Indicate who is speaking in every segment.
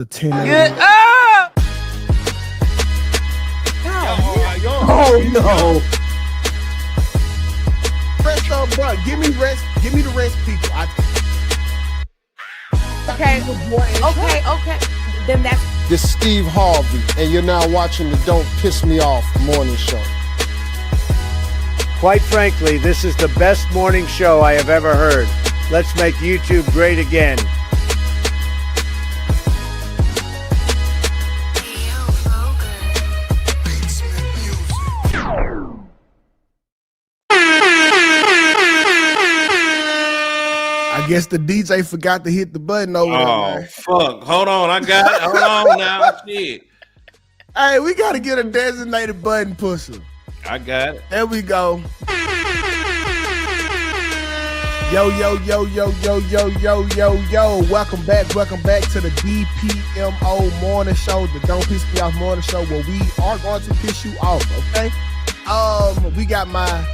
Speaker 1: The 10
Speaker 2: Good. Ah!
Speaker 1: Oh no! Rest up, bro. Give me rest. Give me the rest, people.
Speaker 2: Okay. Okay. Then that's.
Speaker 3: This is Steve Harvey, and you're now watching the Don't Piss Me Off Morning Show.
Speaker 4: Quite frankly, this is the best morning show I have ever heard. Let's make YouTube great again.
Speaker 1: I guess the DJ forgot to hit the button over there.
Speaker 5: Oh, fuck. Hold on. I got it. Hold on now. Shit.
Speaker 1: Hey, we got to get a designated button pusher.
Speaker 5: I got it.
Speaker 1: There we go. Yo. Welcome back to the DPMO Morning Show, the Don't Piss Me Off Morning Show, where we are going to piss you off, okay? We got my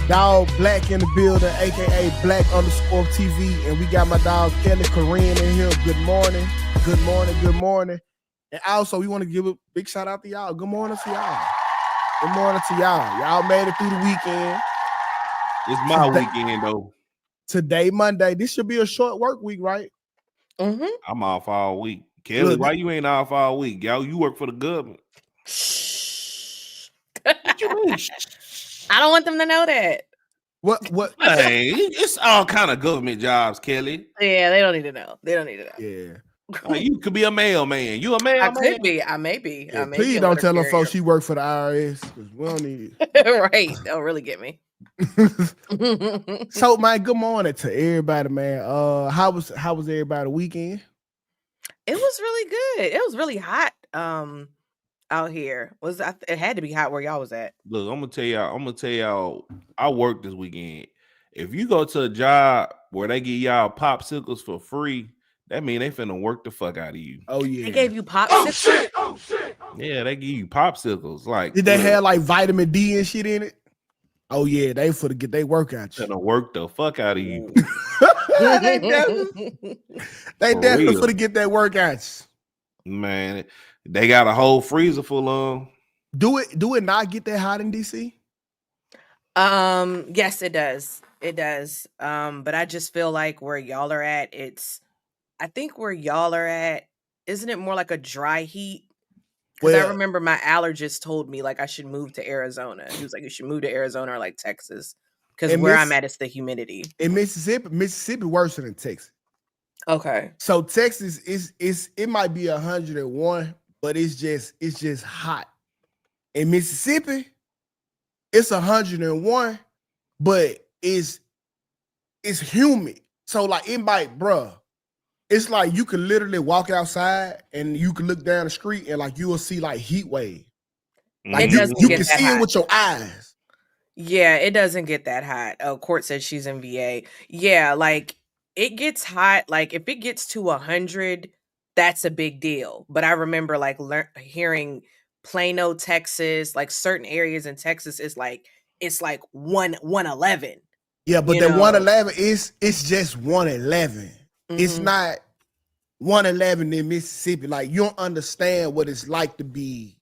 Speaker 1: dog Black in the building, aka Black_TV, and we got my dog Kelly Corinne in here. Good morning. And also, we want to give a big shout out to y'all. Good morning to y'all. Y'all made it through the weekend.
Speaker 5: It's my weekend though.
Speaker 1: Today, Monday. This should be a short work week, right?
Speaker 2: Mm-hmm.
Speaker 5: I'm off all week. Kelly, why you ain't off all week? Yo, you work for the government. What you mean?
Speaker 2: I don't want them to know that.
Speaker 1: What?
Speaker 5: Hey, it's all kind of government jobs, Kelly.
Speaker 2: Yeah, they don't need to know.
Speaker 1: Yeah.
Speaker 5: You could be a mailman. You a mailman?
Speaker 2: I could be. I may be.
Speaker 1: Yeah, please don't tell them folks she worked for the IRS, because we don't need
Speaker 2: it. Right. They'll really get me.
Speaker 1: So, man, good morning to everybody, man. How was everybody weekend?
Speaker 2: It was really good. It was really hot out here. It had to be hot where y'all was at.
Speaker 5: Look, I'm gonna tell y'all, I worked this weekend. If you go to a job where they give y'all popsicles for free, that mean they finna work the fuck out of you.
Speaker 1: Oh yeah.
Speaker 2: They gave you popsicles?
Speaker 5: Oh shit. Yeah, they give you popsicles. Like,
Speaker 1: did they have like vitamin D and shit in it? Oh yeah, they for to get their workout.
Speaker 5: Finna work the fuck out of you.
Speaker 1: They definitely for to get their workouts.
Speaker 5: Man, they got a whole freezer full of them.
Speaker 1: Do it not get that hot in DC?
Speaker 2: Yes, it does. It does. But I just feel like where y'all are at, isn't it more like a dry heat? Because I remember my allergist told me like I should move to Arizona. He was like, you should move to Arizona or like Texas. Because where I'm at, it's the humidity.
Speaker 1: In Mississippi worse than Texas.
Speaker 2: Okay.
Speaker 1: So Texas it might be 101, but it's just hot. In Mississippi, it's 101, but it's humid. So like it might, bruh. It's like you can literally walk outside and you can look down the street and like you will see like heat wave. Like you can see it with your eyes.
Speaker 2: Yeah, it doesn't get that hot. Oh, Court said she's in VA. Yeah, like it gets hot. Like if it gets to 100, that's a big deal. But I remember like hearing Plano, Texas, like certain areas in Texas it's like 111.
Speaker 1: Yeah, but the 111 it's just 111. Mm-hmm. It's not 111 in Mississippi. Like you don't understand what it's like to be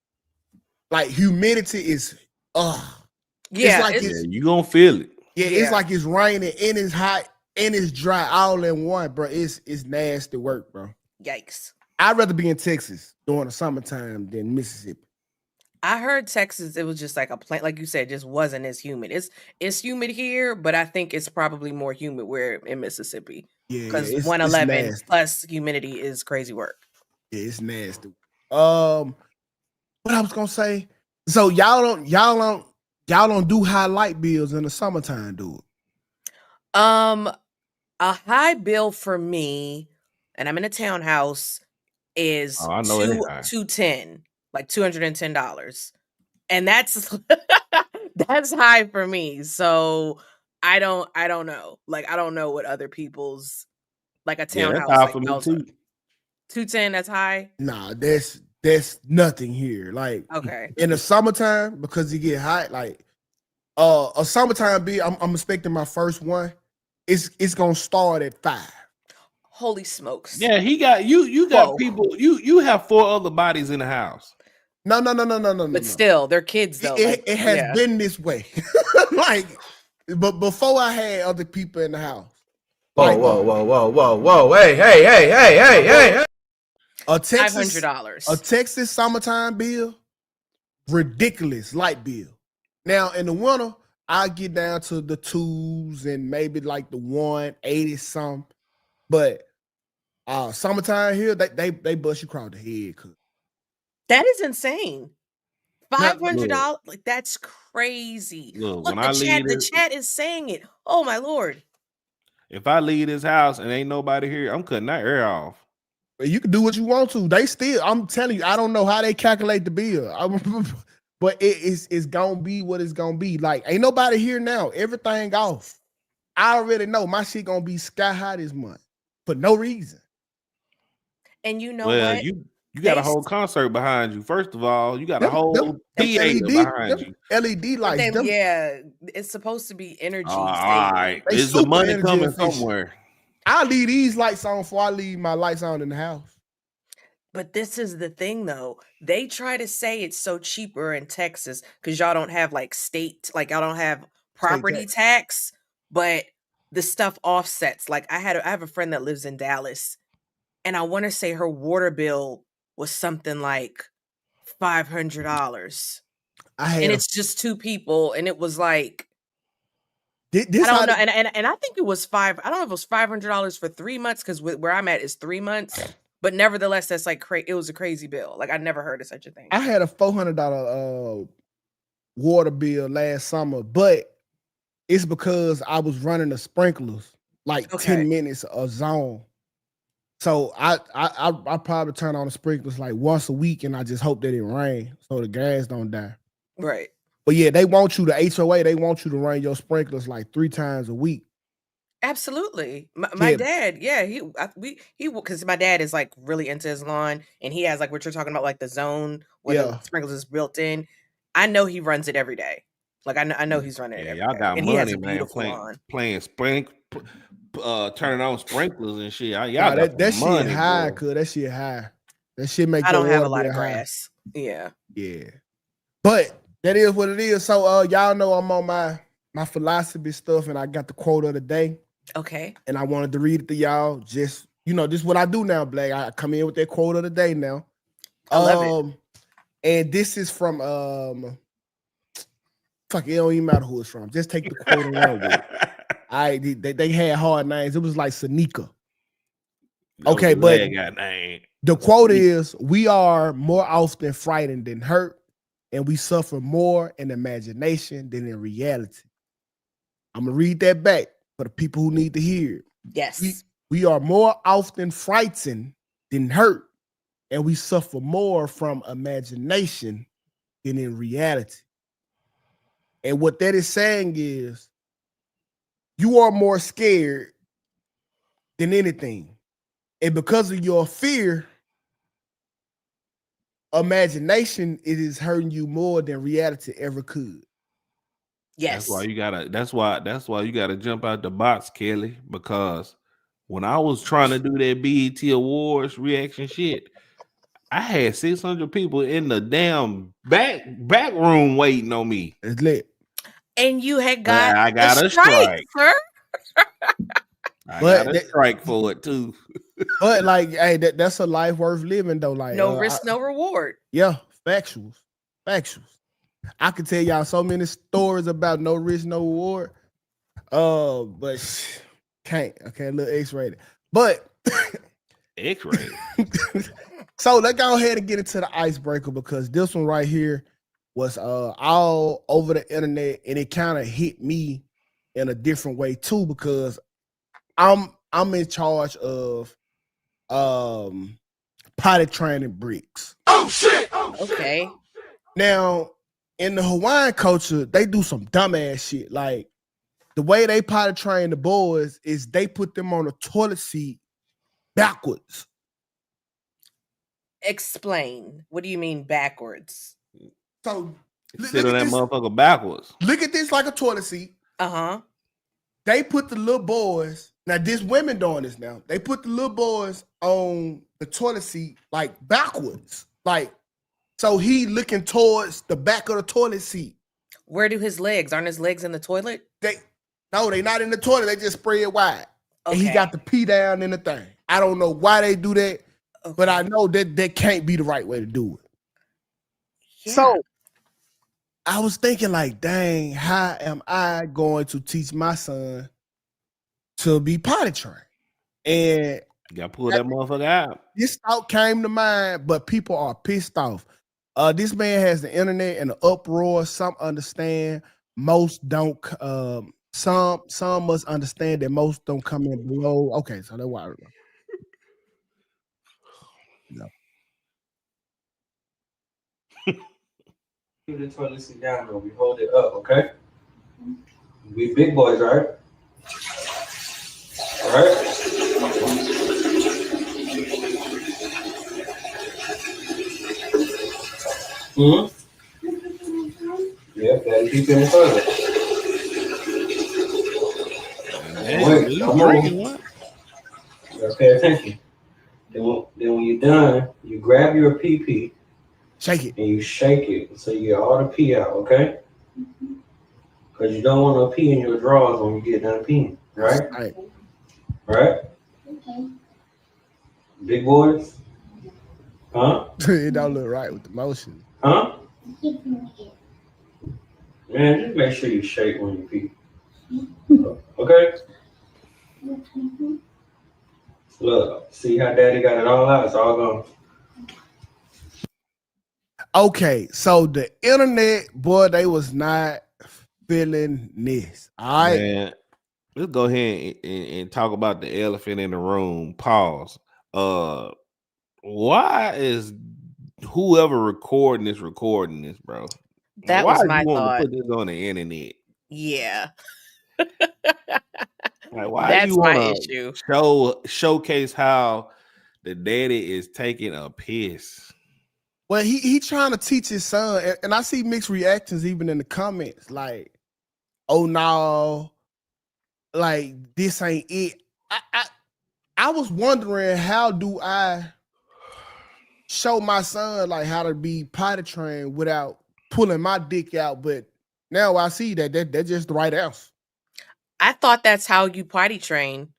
Speaker 1: like humidity is
Speaker 2: yeah,
Speaker 1: it's like
Speaker 5: you gonna feel it.
Speaker 1: Yeah, it's like it's raining and it's hot and it's dry all in one, bro. It's nasty work, bro.
Speaker 2: Yikes.
Speaker 1: I'd rather be in Texas during the summertime than Mississippi.
Speaker 2: I heard Texas, it was just like a plant, like you said, just wasn't as humid. It's humid here, but I think it's probably more humid where in Mississippi.
Speaker 1: Yeah,
Speaker 2: because 111 plus humidity is crazy work.
Speaker 1: Yeah, it's nasty. What I was gonna say, so y'all don't do high light bills in the summertime, do it?
Speaker 2: A high bill for me, and I'm in a townhouse, is $210, like $210, and that's that's high for me. So I don't know. Like I don't know what other people's like a townhouse.
Speaker 5: Yeah, that's high for me too.
Speaker 2: 210, that's high.
Speaker 1: Nah, that's nothing here. Like
Speaker 2: okay,
Speaker 1: in the summertime because it get hot. Like a summertime bill, I'm expecting my first one. It's gonna start at $5.
Speaker 2: Holy smokes.
Speaker 5: Yeah, he got you got people, you have 4 other bodies in the house.
Speaker 1: No.
Speaker 2: But still, they're kids though.
Speaker 1: It has been this way. Like, but before I had other people in the house.
Speaker 6: Whoa. Hey.
Speaker 1: A Texas
Speaker 2: $500.
Speaker 1: A Texas summertime bill, ridiculous light bill. Now in the winter, I get down to the 2s and maybe like the 180 something. But summertime here, they bust you across the head.
Speaker 2: That is insane. $500, like that's crazy. Look, the chat is saying it. Oh my Lord.
Speaker 5: If I leave this house and ain't nobody here, I'm cutting that air off.
Speaker 1: You can do what you want to. They still, I'm telling you, I don't know how they calculate the bill. But it's gonna be what it's gonna be. Like, ain't nobody here now. Everything off. I already know my shit gonna be sky high this month for no reason.
Speaker 2: And you know what?
Speaker 5: You got a whole concert behind you. First of all, you got a whole theater behind you.
Speaker 1: LED lights.
Speaker 2: Yeah, it's supposed to be energy.
Speaker 5: All right. Is the money coming somewhere?
Speaker 1: I leave these lights on before I leave my lights on in the house.
Speaker 2: But this is the thing, though. They try to say it's so cheaper in Texas because y'all don't have like state, like y'all don't have property tax, but the stuff offsets. Like I have a friend that lives in Dallas, and I want to say her water bill was something like $500. And it's just 2 people, and it was like I don't know, and I think it was I don't know if it was $500 for 3 months because where I'm at is 3 months. But nevertheless, that's like it was a crazy bill. Like I never heard of such a thing.
Speaker 1: I had a $400 water bill last summer, but it's because I was running the sprinklers like 10 minutes a zone. So I probably turn on the sprinklers like once a week, and I just hope that it rain so the grass don't die.
Speaker 2: Right.
Speaker 1: But yeah, they want you to HOA. They want you to run your sprinklers like 3 times a week.
Speaker 2: Absolutely. My dad, he because my dad is like really into his lawn, and he has like what you're talking about, like the zone where the sprinklers is built in. I know he runs it every day. Like I know he's running it every
Speaker 5: y'all
Speaker 2: day.
Speaker 5: got
Speaker 2: and
Speaker 5: money,
Speaker 2: he has a
Speaker 5: man.
Speaker 2: beautiful lawn.
Speaker 5: Playing turning on sprinklers and shit.
Speaker 1: That shit high, cuz that shit high. That shit make.
Speaker 2: I don't have a lot of grass. Yeah.
Speaker 1: But that is what it is. So y'all know I'm on my philosophy stuff, and I got the quote of the day.
Speaker 2: Okay.
Speaker 1: And I wanted to read it to y'all. Just, this is what I do now, Black. I come in with that quote of the day now.
Speaker 2: I love it.
Speaker 1: And this is from fuck, it don't even matter who it's from. Just take the quote and run with it. They had hard names. It was like Sanika. Okay, but the quote is, we are more often frightened than hurt, and we suffer more in imagination than in reality. I'm gonna read that back for the people who need to hear it.
Speaker 2: Yes.
Speaker 1: We are more often frightened than hurt, and we suffer more from imagination than in reality. And what that is saying is, you are more scared than anything. And because of your fear, imagination, it is hurting you more than reality ever could.
Speaker 2: Yes.
Speaker 5: That's why you gotta jump out the box, Kelly. Because when I was trying to do that BET Awards reaction shit, I had 600 people in the damn back room waiting on me.
Speaker 1: It's lit.
Speaker 2: And you had got
Speaker 5: I got a strike,
Speaker 2: sir.
Speaker 5: I got a strike for it too.
Speaker 1: But like, hey, that's a life worth living though. Like,
Speaker 2: no risk, no reward.
Speaker 1: Yeah, factuals. I could tell y'all so many stories about no risk, no reward. But can't. Okay, a little X-rated. But
Speaker 5: X-rated.
Speaker 1: So let's go ahead and get into the icebreaker, because this one right here was all over the internet, and it kind of hit me in a different way too, because I'm in charge of potty training bricks.
Speaker 3: Oh shit!
Speaker 2: Okay.
Speaker 1: Now, in the Hawaiian culture, they do some dumbass shit. Like, the way they potty train the boys is they put them on a toilet seat backwards.
Speaker 2: Explain. What do you mean backwards?
Speaker 1: So
Speaker 5: sit on that motherfucker backwards.
Speaker 1: Look at this like a toilet seat.
Speaker 2: Uh-huh.
Speaker 1: They put the little boys Now, this women doing this now. They put the little boys on the toilet seat like backwards. Like, so he looking towards the back of the toilet seat.
Speaker 2: Where do his legs? Aren't his legs in the toilet?
Speaker 1: They not in the toilet. They just spread wide.
Speaker 2: Okay.
Speaker 1: And he got the pee down in the thing. I don't know why they do that, but I know that can't be the right way to do it. Yeah. So I was thinking like, dang, how am I going to teach my son to be potty trained? And
Speaker 5: you gotta pull that motherfucker out. This
Speaker 1: thought came to mind, but people are pissed off. This man has the internet and the uproar. Some understand, most don't. Some must understand that most don't come in below. Okay, so that's why I remember. No.
Speaker 7: Keep the toilet seat down, though. We hold it up, okay? We big boys, right? All right? Yep, gotta keep it in the toilet. Wait, come on. You gotta pay attention. Then when you're done, you grab your pee-pee.
Speaker 1: Shake it.
Speaker 7: And you shake it so you get all the pee out, okay? Because you don't want no pee in your drawers when you get done peeing, right?
Speaker 1: Right.
Speaker 7: Right? Okay. Big boys? Huh?
Speaker 1: It don't look right with the motion.
Speaker 7: Huh? Man, just make sure you shake when you pee. Okay? Look, see how daddy got it all out? It's all gone.
Speaker 1: Okay, so the internet, boy, they was not feeling this. All right.
Speaker 5: Man, let's go ahead and talk about the elephant in the room. Pause. Why is whoever recording this, bro?
Speaker 2: That
Speaker 5: why
Speaker 2: was my thought.
Speaker 5: To put this on the internet?
Speaker 2: Yeah.
Speaker 5: Like, why
Speaker 2: that's
Speaker 5: do you
Speaker 2: my issue.
Speaker 5: Showcase how the daddy is taking a piss?
Speaker 1: Well, he trying to teach his son, and I see mixed reactions even in the comments. Like, oh no, like this ain't it. I was wondering, how do I show my son like how to be potty trained without pulling my dick out? But now I see that's just the right answer.
Speaker 2: I thought that's how you potty train.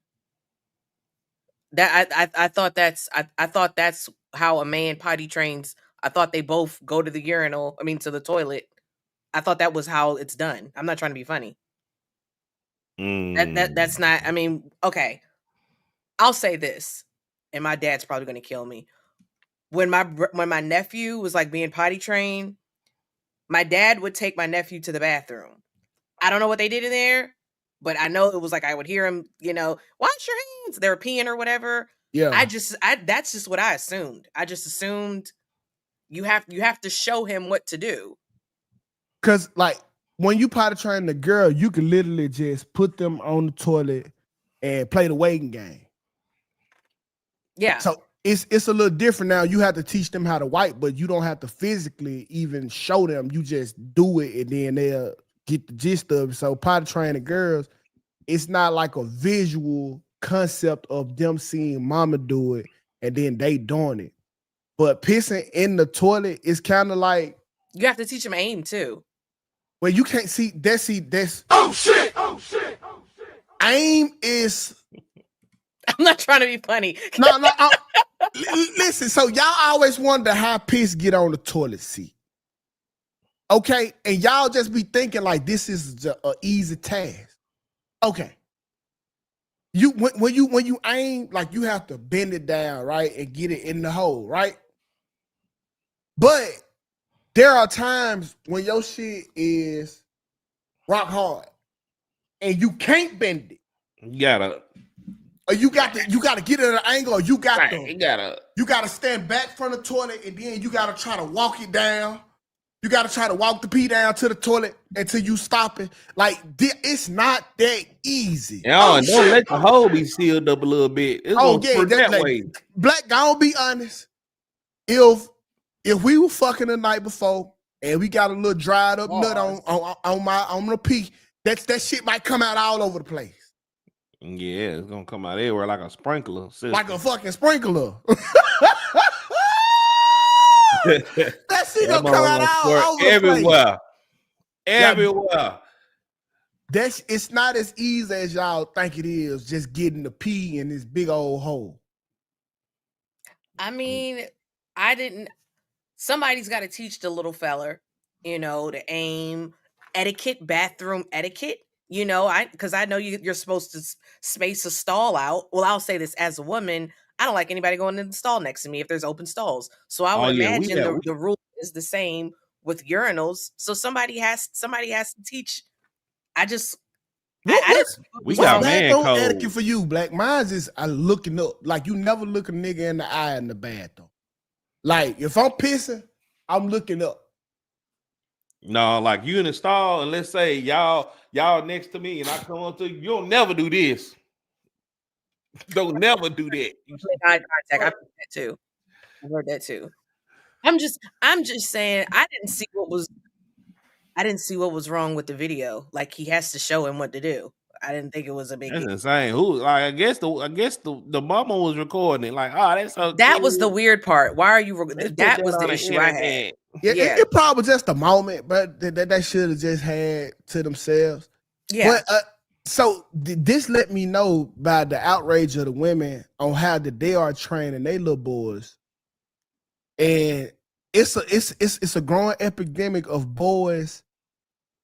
Speaker 2: That I thought that's how a man potty trains. I thought they both go to the urinal. I mean, to the toilet. I thought that was how it's done. I'm not trying to be funny. That's not. I mean, okay. I'll say this, and my dad's probably going to kill me. When my nephew was like being potty trained, my dad would take my nephew to the bathroom. I don't know what they did in there, but I know it was like I would hear him, wash your hands. They were peeing or whatever.
Speaker 1: Yeah.
Speaker 2: That's just what I assumed. I just assumed you have to show him what to do.
Speaker 1: Cause like when you potty train the girl, you can literally just put them on the toilet and play the waiting game.
Speaker 2: Yeah.
Speaker 1: So it's a little different now. You have to teach them how to wipe, but you don't have to physically even show them. You just do it, and then they'll get the gist of it. So potty training girls, it's not like a visual concept of them seeing mama do it and then they doing it. But pissing in the toilet is kind of like,
Speaker 2: you have to teach them aim too.
Speaker 1: Well, you can't see that's oh shit. Aim is.
Speaker 2: I'm not trying to be funny.
Speaker 1: No. Listen, so y'all always wonder how piss get on the toilet seat. Okay, and y'all just be thinking like this is an easy task. Okay. When you aim, like you have to bend it down, right, and get it in the hole, right? But there are times when your shit is rock hard and you can't bend it.
Speaker 5: You gotta
Speaker 1: get it at an angle, or you gotta stand back from the toilet, and then you gotta try to walk it down. You gotta try to walk the pee down to the toilet until you stop it. Like it's not that easy.
Speaker 5: Don't let the hole be sealed up a little bit. It's that way.
Speaker 1: Black, I'll be honest. If we were fucking the night before and we got a little dried up nut on the pee, that shit might come out all over the place.
Speaker 5: Yeah, it's gonna come out everywhere like a sprinkler system.
Speaker 1: Like a fucking sprinkler. That shit gonna come out all over
Speaker 5: everywhere.
Speaker 1: Everywhere. It's not as easy as y'all think it is, just getting the pee in this big old hole.
Speaker 2: I mean, somebody's got to teach the little feller, to aim, etiquette, bathroom etiquette, because I know you're supposed to space a stall out. Well, I'll say this as a woman, I don't like anybody going in the stall next to me if there's open stalls. So I would imagine the rule is the same with urinals. So somebody has to teach.
Speaker 1: We got bathroom etiquette for you, Black. Mine's is looking up. Like, you never look a nigga in the eye in the bathroom. Like, if I'm pissing, I'm looking up.
Speaker 5: No, like you in the stall, and let's say y'all next to me, and I come up to you. You'll never do this. Don't never do that.
Speaker 2: Eye contact. I've heard that too. I've heard that too. I'm just saying I didn't see what was wrong with the video. Like, he has to show him what to do. I didn't think it was a big deal.
Speaker 5: That's insane. I guess the mama was recording it. Like, that's so
Speaker 2: that
Speaker 5: cute.
Speaker 2: was the weird part. Why are you? That was the issue I had.
Speaker 1: Yeah. It probably was just a moment, but they should have just had to themselves.
Speaker 2: Yeah.
Speaker 1: But so this let me know about the outrage of the women on how that they are training their little boys, and it's a growing epidemic of boys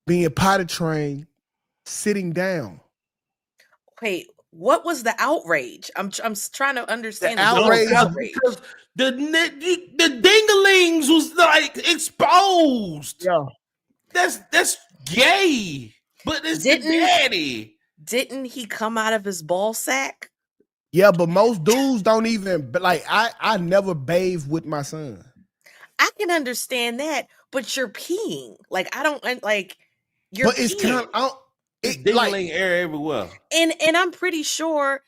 Speaker 1: being potty trained sitting down.
Speaker 2: Wait, what was the outrage? I'm trying to understand
Speaker 1: the outrage.
Speaker 5: Because the dinglings was like exposed.
Speaker 1: Yeah,
Speaker 5: that's gay. But it's the daddy.
Speaker 2: Didn't he come out of his ball sack?
Speaker 1: Yeah, but most dudes don't even like. I never bathe with my son.
Speaker 2: I can understand that, but you're peeing. Like, I don't like. You're
Speaker 1: but it's kind of
Speaker 5: it's dingling air everywhere.
Speaker 2: And I'm pretty sure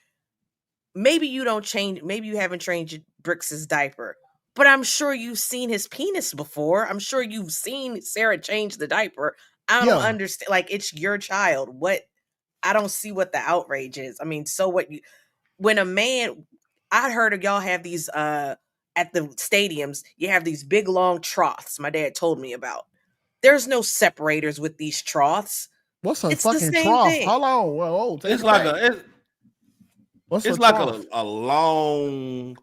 Speaker 2: maybe you haven't changed Brix's diaper, but I'm sure you've seen his penis before. I'm sure you've seen Sarah change the diaper. I don't understand. Like, it's your child. I don't see what the outrage is. I mean, so what when a man, I heard of y'all have these at the stadiums, you have these big long troughs my dad told me about. There's no separators with these troughs.
Speaker 1: What's a fucking trough?
Speaker 2: Thing.
Speaker 1: Hold on. Whoa,
Speaker 5: it's like a long.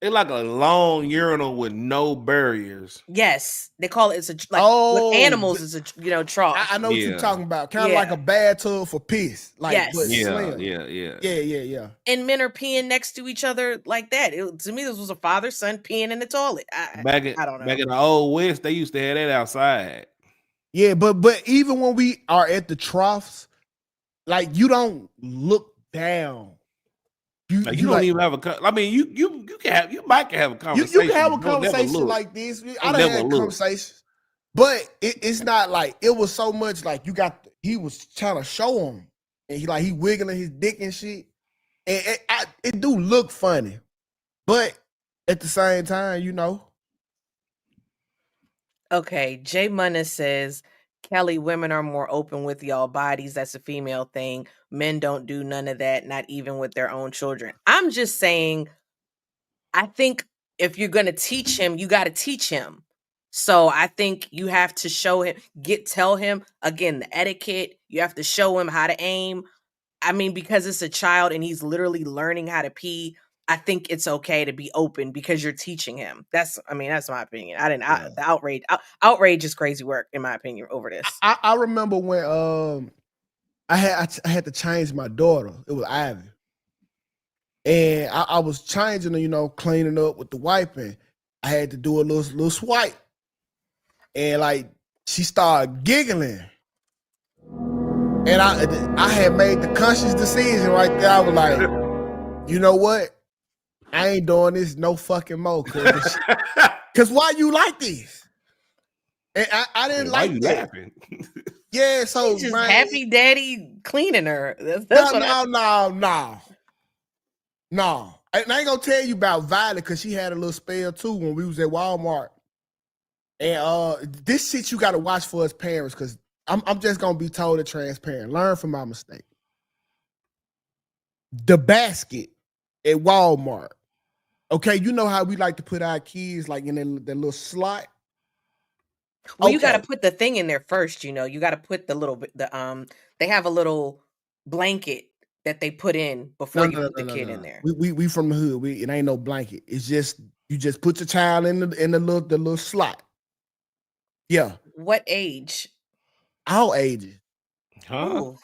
Speaker 5: It's like a long urinal with no barriers.
Speaker 2: Yes, they call it. It's with animals. It's a trough.
Speaker 1: I know what you're talking about. Kind of like a bathtub for piss. Like,
Speaker 2: yes.
Speaker 1: Yeah.
Speaker 2: And men are peeing next to each other like that. To me, this was a father son peeing in the toilet. I don't know.
Speaker 5: Back in the old West, they used to have that outside.
Speaker 1: Yeah, but even when we are at the troughs, like, you don't look down.
Speaker 5: You don't even have a. I mean, you might have a conversation.
Speaker 1: You can have a conversation like this. I done had conversations, but it's not like it was so much like he was trying to show him, and he wiggling his dick and shit, and it do look funny, but at the same time,
Speaker 2: Okay, Jay Munna says, Kelly, women are more open with y'all bodies. That's a female thing. Men don't do none of that, not even with their own children. I'm just saying, I think if you're going to teach him, you got to teach him. So I think you have to show him, tell him, again, the etiquette. You have to show him how to aim. I mean, because it's a child and he's literally learning how to pee, I think it's okay to be open because you're teaching him. That's my opinion. The outrage is crazy work, in my opinion, over this.
Speaker 1: I remember when I had to change my daughter. It was Ivy, and I was changing her, cleaning up with the wiping. I had to do a little swipe, and she started giggling, and I had made the conscious decision right there. I was like, you know what? I ain't doing this no fucking more. Cause why you like this? And I didn't like
Speaker 5: you
Speaker 1: that.
Speaker 5: Laughing?
Speaker 1: Yeah, so
Speaker 2: he's just happy daddy cleaning her. That's
Speaker 1: No. And I ain't gonna tell you about Violet because she had a little spell too when we was at Walmart. And this shit you gotta watch for as parents, because I'm just gonna be totally transparent. Learn from my mistake. the basket at Walmart. Okay, you know how we like to put our kids like in that little slot.
Speaker 2: Well, you got to put the thing in there first. You got to put the little they have a little blanket that they put in before you put the kid in there.
Speaker 1: We from the hood. It ain't no blanket. It's just you just put your child in the little slot. Yeah.
Speaker 2: What age?
Speaker 1: All ages.
Speaker 5: Huh? Ooh,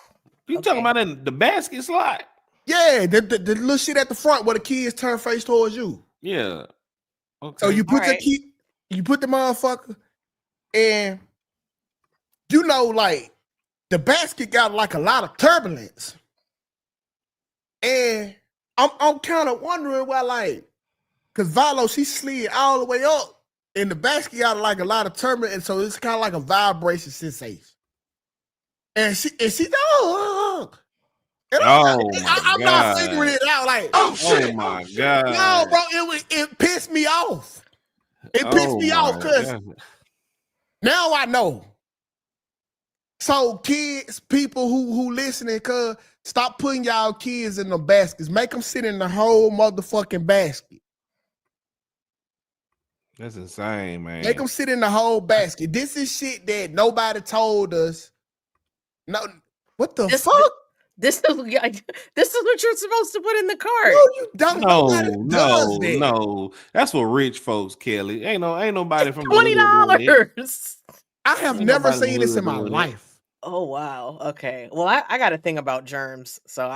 Speaker 5: you talking about in the basket slot?
Speaker 1: Yeah, the little shit at the front where the kids turn face towards you.
Speaker 5: Yeah. Okay.
Speaker 1: So you put you put the motherfucker, and like the basket got like a lot of turbulence. And I'm kind of wondering why, like, because Valo, she slid all the way up, and the basket got like a lot of turbulence, and so it's kind of like a vibration sensation. And she I'm not figuring it out. Like, oh shit,
Speaker 5: oh my god,
Speaker 1: no, bro, it pissed me off. It pissed me off because now I know. So kids, people who listening, cuz stop putting y'all kids in the baskets. Make them sit in the whole motherfucking basket.
Speaker 5: That's insane, man.
Speaker 1: Make them sit in the whole basket. This is shit that nobody told us. No, what the fuck?
Speaker 2: This is what you're supposed to put in the cart.
Speaker 1: No, you don't.
Speaker 5: No. That's for rich folks, Kelly. Ain't nobody from
Speaker 2: $20.
Speaker 1: I have never seen this in my life.
Speaker 2: Oh wow. Okay. Well, I got a thing about germs, so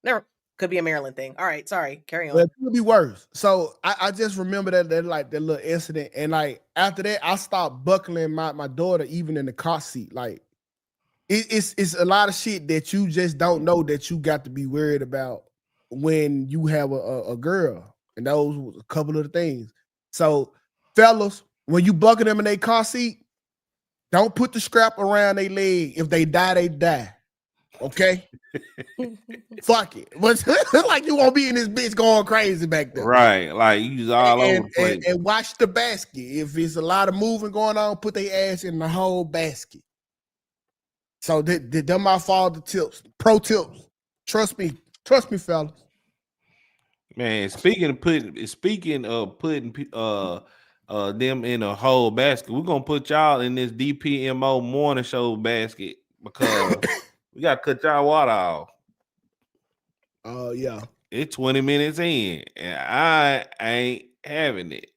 Speaker 2: never could be a Maryland thing. All right, sorry. Carry on.
Speaker 1: Well, it could be worse. So I just remember that little incident, and like after that, I stopped buckling my daughter even in the car seat. Like it's a lot of shit that you just don't know that you got to be worried about when you have a girl, and those was a couple of the things. So fellas, when you buckle them in their car seat, don't put the strap around their leg. If they die, they die. Okay? Fuck it. But like you won't be in this bitch going crazy back there.
Speaker 5: Right. Like you all over the place.
Speaker 1: And watch the basket. If it's a lot of moving going on, put their ass in the whole basket. So them my father tips. Pro tips. Trust me, fellas.
Speaker 5: Man, speaking of putting them in a whole basket, we're gonna put y'all in this DPMO Morning Show basket because we gotta cut y'all water off.
Speaker 1: Oh yeah.
Speaker 5: It's 20 minutes in, and I ain't having it.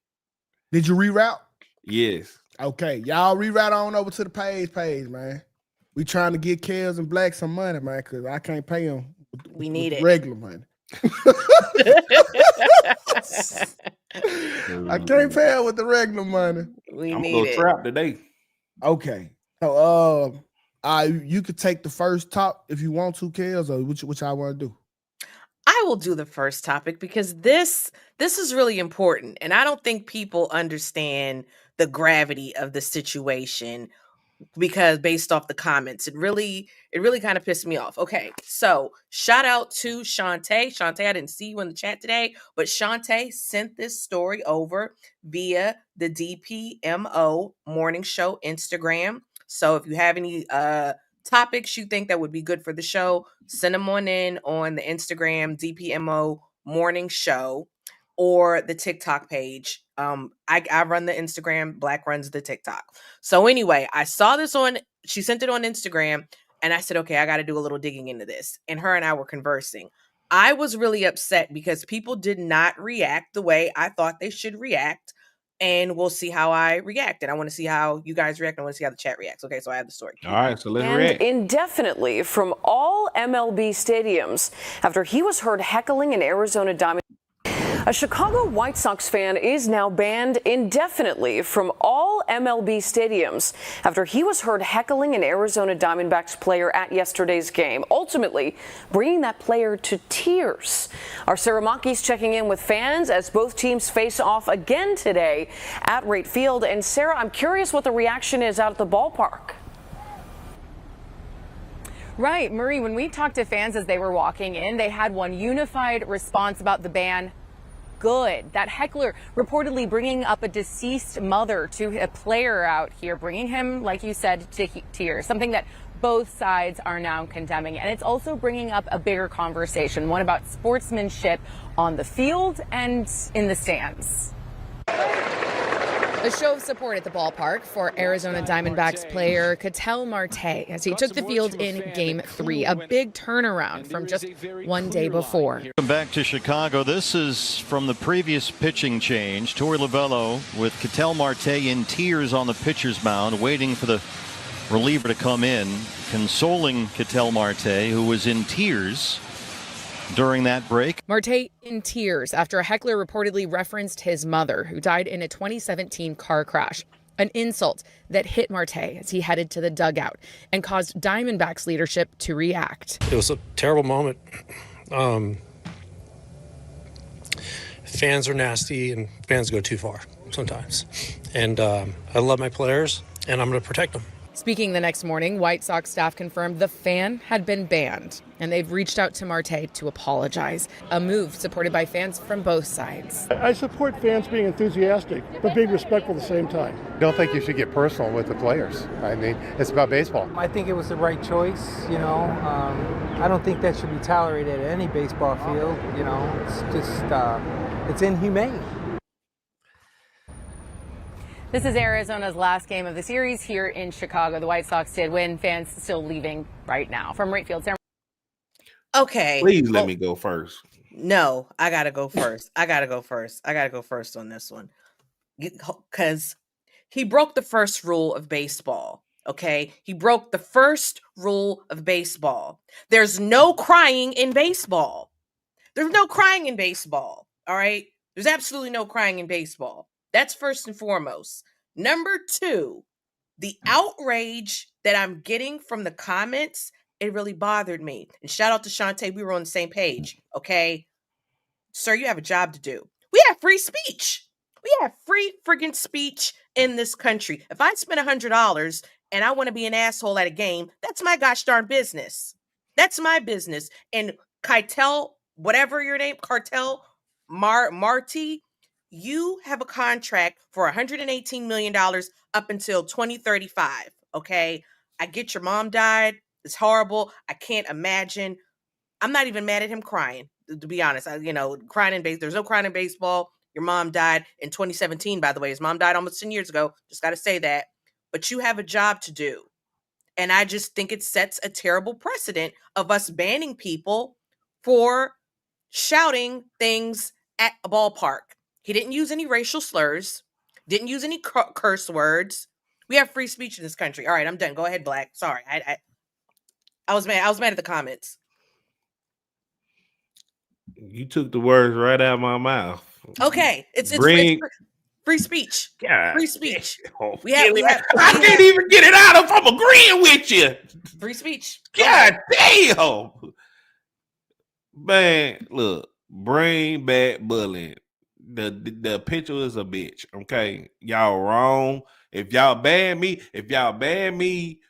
Speaker 1: Did you reroute?
Speaker 5: Yes.
Speaker 1: Okay, y'all reroute on over to the page, man. We trying to get Kels and Black some money, man, because I can't pay them.
Speaker 2: We need it.
Speaker 1: Regular money. I can't pay her with the regular money.
Speaker 5: I'm gonna go trap today.
Speaker 1: Okay. So you could take the first top if you want to, Kels, or which I want to do.
Speaker 2: I will do the first topic because this is really important, and I don't think people understand the gravity of the situation. Because based off the comments, it really kind of pissed me off. Okay, so shout out to Shantae. Shantae, I didn't see you in the chat today, but Shantae sent this story over via the DPMO Morning Show Instagram. So if you have any topics you think that would be good for the show, send them on the Instagram DPMO Morning Show or the TikTok page. I run the Instagram, Black runs the TikTok. So anyway, I saw this she sent it on Instagram, and I said, okay, I got to do a little digging into this. And her and I were conversing. I was really upset because people did not react the way I thought they should react. And we'll see how I react. And I want to see how you guys react. I want to see how the chat reacts. Okay, so I have the story.
Speaker 5: All right, so let's react.
Speaker 8: Indefinitely from all MLB stadiums after he was heard heckling an Arizona Diamondbacks. A Chicago White Sox fan is now banned indefinitely from all MLB stadiums after he was heard heckling an Arizona Diamondbacks player at yesterday's game, ultimately bringing that player to tears. Our Sarah Maki's checking in with fans as both teams face off again today at Wright Field. And Sarah, I'm curious what the reaction is out at the ballpark.
Speaker 9: Right, Marie, when we talked to fans as they were walking in, they had one unified response about the ban. good. That heckler reportedly bringing up a deceased mother to a player out here, bringing him, like you said, to tears, something that both sides are now condemning. And it's also bringing up a bigger conversation, one about sportsmanship on the field and in the stands. A show of support at the ballpark for Arizona Diamondbacks player Ketel Marte as he took the field in Game 3, a big turnaround from just one day before.
Speaker 10: Welcome back to Chicago. This is from the previous pitching change. Torey Lovullo with Ketel Marte in tears on the pitcher's mound, waiting for the reliever to come in, consoling Ketel Marte, who was in tears during that break.
Speaker 9: Marte in tears after a heckler reportedly referenced his mother, who died in a 2017 car crash. An insult that hit Marte as he headed to the dugout and caused Diamondbacks leadership to react.
Speaker 11: It was a terrible moment. Fans are nasty and fans go too far sometimes. And I love my players and I'm going to protect them.
Speaker 9: Speaking the next morning, White Sox staff confirmed the fan had been banned, and they've reached out to Marte to apologize, a move supported by fans from both sides.
Speaker 12: I support fans being enthusiastic, but being respectful at the same time.
Speaker 13: I don't think you should get personal with the players. I mean, it's about baseball.
Speaker 14: I think it was the right choice, you know. I don't think that should be tolerated at any baseball field, you know. It's just, it's inhumane.
Speaker 9: This is Arizona's last game of the series here in Chicago. The White Sox did win. Fans still leaving right now. From right field.
Speaker 2: Okay.
Speaker 5: Please let me go first.
Speaker 2: No, I got to go first. I got to go first on this one. Because he broke the first rule of baseball. Okay. He broke the first rule of baseball. There's no crying in baseball. There's no crying in baseball. All right. There's absolutely no crying in baseball. That's first and foremost. Number two, the outrage that I'm getting from the comments, it really bothered me. And shout out to Shantae, we were on the same page, okay? Sir, you have a job to do. We have free speech. We have free friggin' speech in this country. If I spend $100 and I want to be an asshole at a game, that's my gosh darn business. That's my business. And Ketel, whatever your name, Marty, you have a contract for $118 million up until 2035, okay? I get your mom died. It's horrible. I can't imagine. I'm not even mad at him crying, to be honest. Crying in baseball. There's no crying in baseball. Your mom died in 2017, by the way. His mom died almost 10 years ago. Just got to say that. But you have a job to do. And I just think it sets a terrible precedent of us banning people for shouting things at a ballpark. He didn't use any racial slurs, didn't use any curse words. We have free speech in this country. All right, I'm done. Go ahead, Black. Sorry. I was mad. I was mad at the comments.
Speaker 5: You took the words right out of my mouth.
Speaker 2: Okay. It's free speech.
Speaker 5: God.
Speaker 2: Free speech.
Speaker 5: I can't even get it out if I'm agreeing with you.
Speaker 2: Free speech.
Speaker 5: God damn. Man, look, bring back bullying. The pitcher is a bitch. Okay, y'all wrong. If y'all ban me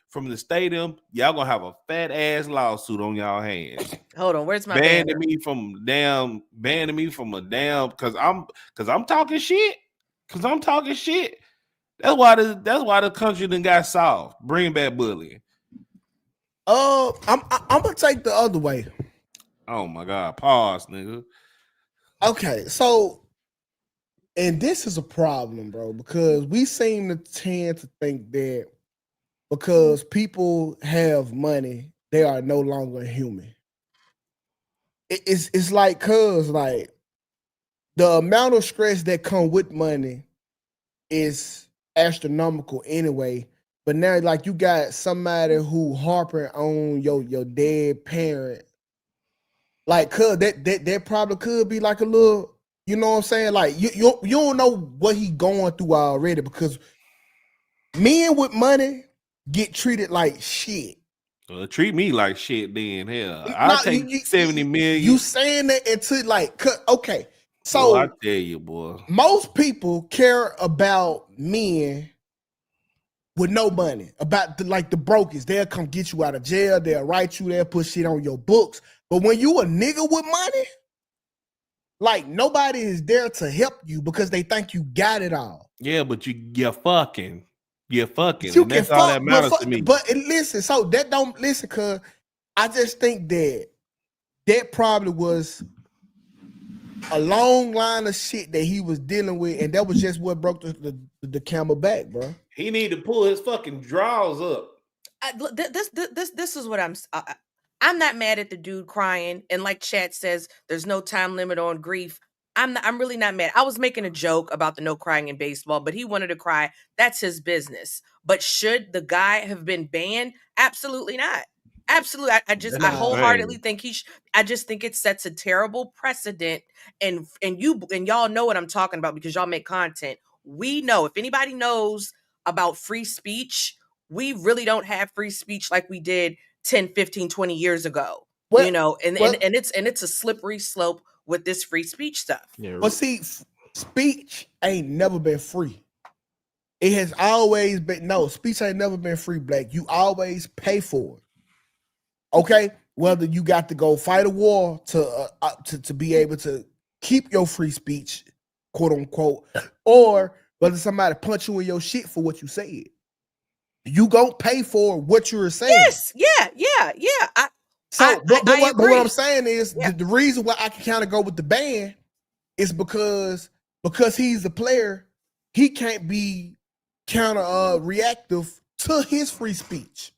Speaker 5: from the stadium, y'all gonna have a fat ass lawsuit on y'all hands.
Speaker 2: Hold on, where's my
Speaker 5: banning me from a damn because I'm talking shit. Because I'm talking shit. That's why the country done got soft. Bring back bullying.
Speaker 1: I'm gonna take the other way.
Speaker 5: Oh my God, pause, nigga.
Speaker 1: Okay, so. And this is a problem, bro, because we seem to tend to think that because people have money, they are no longer human. It's like, the amount of stress that come with money is astronomical anyway. But now, like, you got somebody who harping on your dead parent. Like, that probably could be like a little. You know what I'm saying? Like you don't know what he going through already because men with money get treated like shit.
Speaker 5: Well, treat me like shit then. Hell, I'll take 70 million.
Speaker 1: You saying that into like, okay. So
Speaker 5: I tell you, boy.
Speaker 1: Most people care about men with no money, about the brokers. They'll come get you out of jail. They'll write you. They'll put shit on your books. But when you a nigga with money, Like nobody is there to help you because they think you got it all.
Speaker 5: Yeah, but you're fucking. You
Speaker 1: can
Speaker 5: that's
Speaker 1: fuck,
Speaker 5: all that matters to me.
Speaker 1: But listen, so that don't listen, cause I just think that probably was a long line of shit that he was dealing with, and that was just what broke the camel back, bro.
Speaker 5: He need to pull his fucking drawers up.
Speaker 2: This is what I'm not mad at the dude crying, and like chat says, there's no time limit on grief. I'm really not mad. I was making a joke about the no crying in baseball, but he wanted to cry. That's his business. But should the guy have been banned? Absolutely not. Absolutely. I wholeheartedly think I just think it sets a terrible precedent. And y'all know what I'm talking about because y'all make content. We know, if anybody knows about free speech, we really don't have free speech like we did 10, 15, 20 years ago. And it's a slippery slope with this free speech stuff.
Speaker 5: Yeah,
Speaker 1: but see, speech ain't never been free. It has always been speech ain't never been free, Black. You always pay for it. Okay, whether you got to go fight a war to be able to keep your free speech, quote unquote, or whether somebody punch you in your shit for what you said, you gonna pay for what you were saying.
Speaker 2: Yes, yeah.
Speaker 1: But what I'm saying is the reason why I can kind of go with the ban is because he's a player, he can't be counter reactive to his free speech.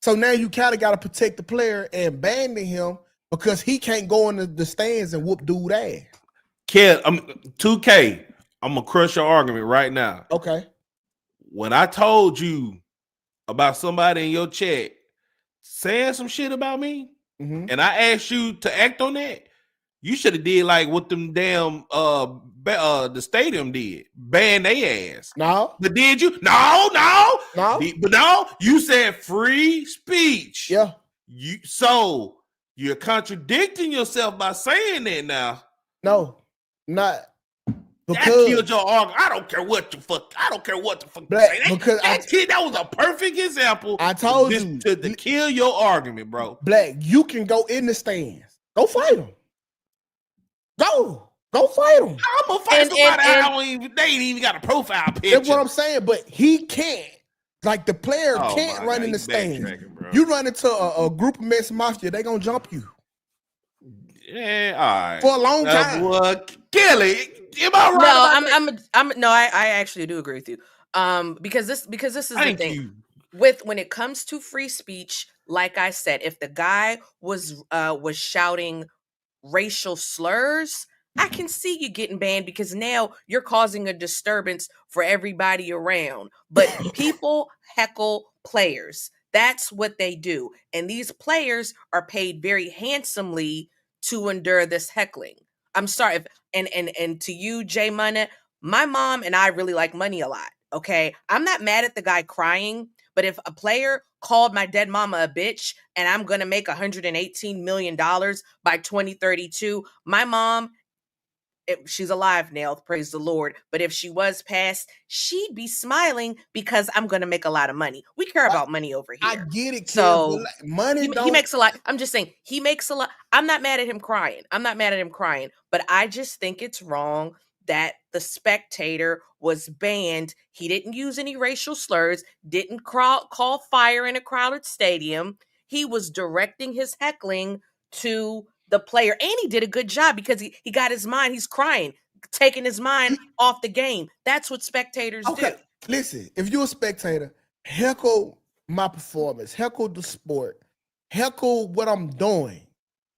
Speaker 1: So now you kind of got to protect the player and banning him because he can't go in the stands and whoop dude ass.
Speaker 5: Kid, 2K, I'm gonna crush your argument right now.
Speaker 1: Okay.
Speaker 5: When I told you about somebody in your chat saying some shit about me, and I asked you to act on that, you should have did like what them damn the stadium did, ban their ass.
Speaker 1: No,
Speaker 5: but did you? No. But no, you said free speech.
Speaker 1: Yeah.
Speaker 5: So you're contradicting yourself by saying that now.
Speaker 1: No, not.
Speaker 5: That killed your argument. I don't care what the fuck.
Speaker 1: Black,
Speaker 5: you say. That was a perfect example.
Speaker 1: I told you
Speaker 5: to kill your argument, bro.
Speaker 1: Black, you can go in the stands. Go fight him. Go fight him.
Speaker 5: I'm gonna fight somebody. They ain't even got a profile picture.
Speaker 1: That's what I'm saying. But he can't. Like the player can't run in the stands. You run into a group of mixed mafia, they gonna jump you.
Speaker 5: Yeah, all right.
Speaker 1: For a long time.
Speaker 5: Kelly, am I right?
Speaker 2: No, I actually do agree with you. Because this is the thing. When it comes to free speech, like I said, if the guy was shouting racial slurs, I can see you getting banned because now you're causing a disturbance for everybody around. But people heckle players. That's what they do. And these players are paid very handsomely to endure this heckling. I'm sorry. And to you, Jay Money, my mom and I really like money a lot. Okay. I'm not mad at the guy crying, but if a player called my dead mama a bitch and I'm going to make $118 million by 2032, my mom, she's alive now, praise the Lord. But if she was passed, she'd be smiling because I'm going to make a lot of money. We care about money over here.
Speaker 1: I get it.
Speaker 2: So
Speaker 1: money
Speaker 2: he makes a lot. I'm just saying he makes a lot. I'm not mad at him crying. But I just think it's wrong that the spectator was banned. He didn't use any racial slurs, didn't call fire in a crowded stadium. He was directing his heckling to the player, and he did a good job because he got his mind. He's crying, taking his mind off the game. That's what spectators do.
Speaker 1: Listen, if you're a spectator, heckle my performance, heckle the sport, heckle what I'm doing.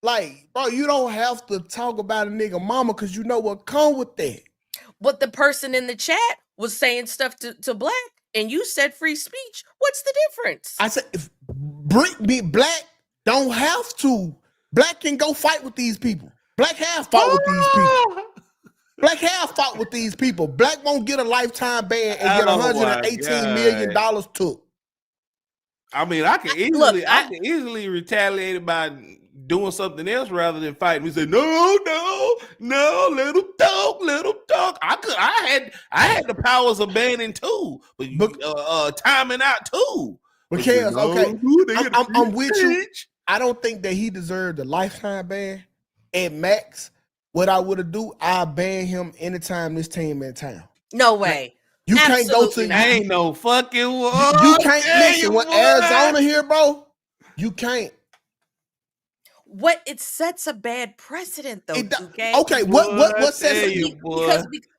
Speaker 1: Like, bro, you don't have to talk about a nigga mama because you know what come with that.
Speaker 2: But the person in the chat was saying stuff to Black, and you said free speech. What's the difference?
Speaker 1: I said, if Black don't have to. Black can go fight with these people. Black have fought with these people. Black have fought with these people. Black won't get a lifetime ban and get $118 million took.
Speaker 5: I mean, I can easily retaliate by doing something else rather than fighting. We say, no, let him talk. I had the powers of banning too, but timing out too.
Speaker 1: Because I'm with you. I don't think that he deserved a lifetime ban at max, what I would have do, I ban him anytime this team in town.
Speaker 2: No way.
Speaker 1: You can't go to
Speaker 5: ain't no fucking
Speaker 1: you can't listen when Arizona here, bro. You can't.
Speaker 2: What it sets a bad precedent though, okay?
Speaker 1: Okay, what sets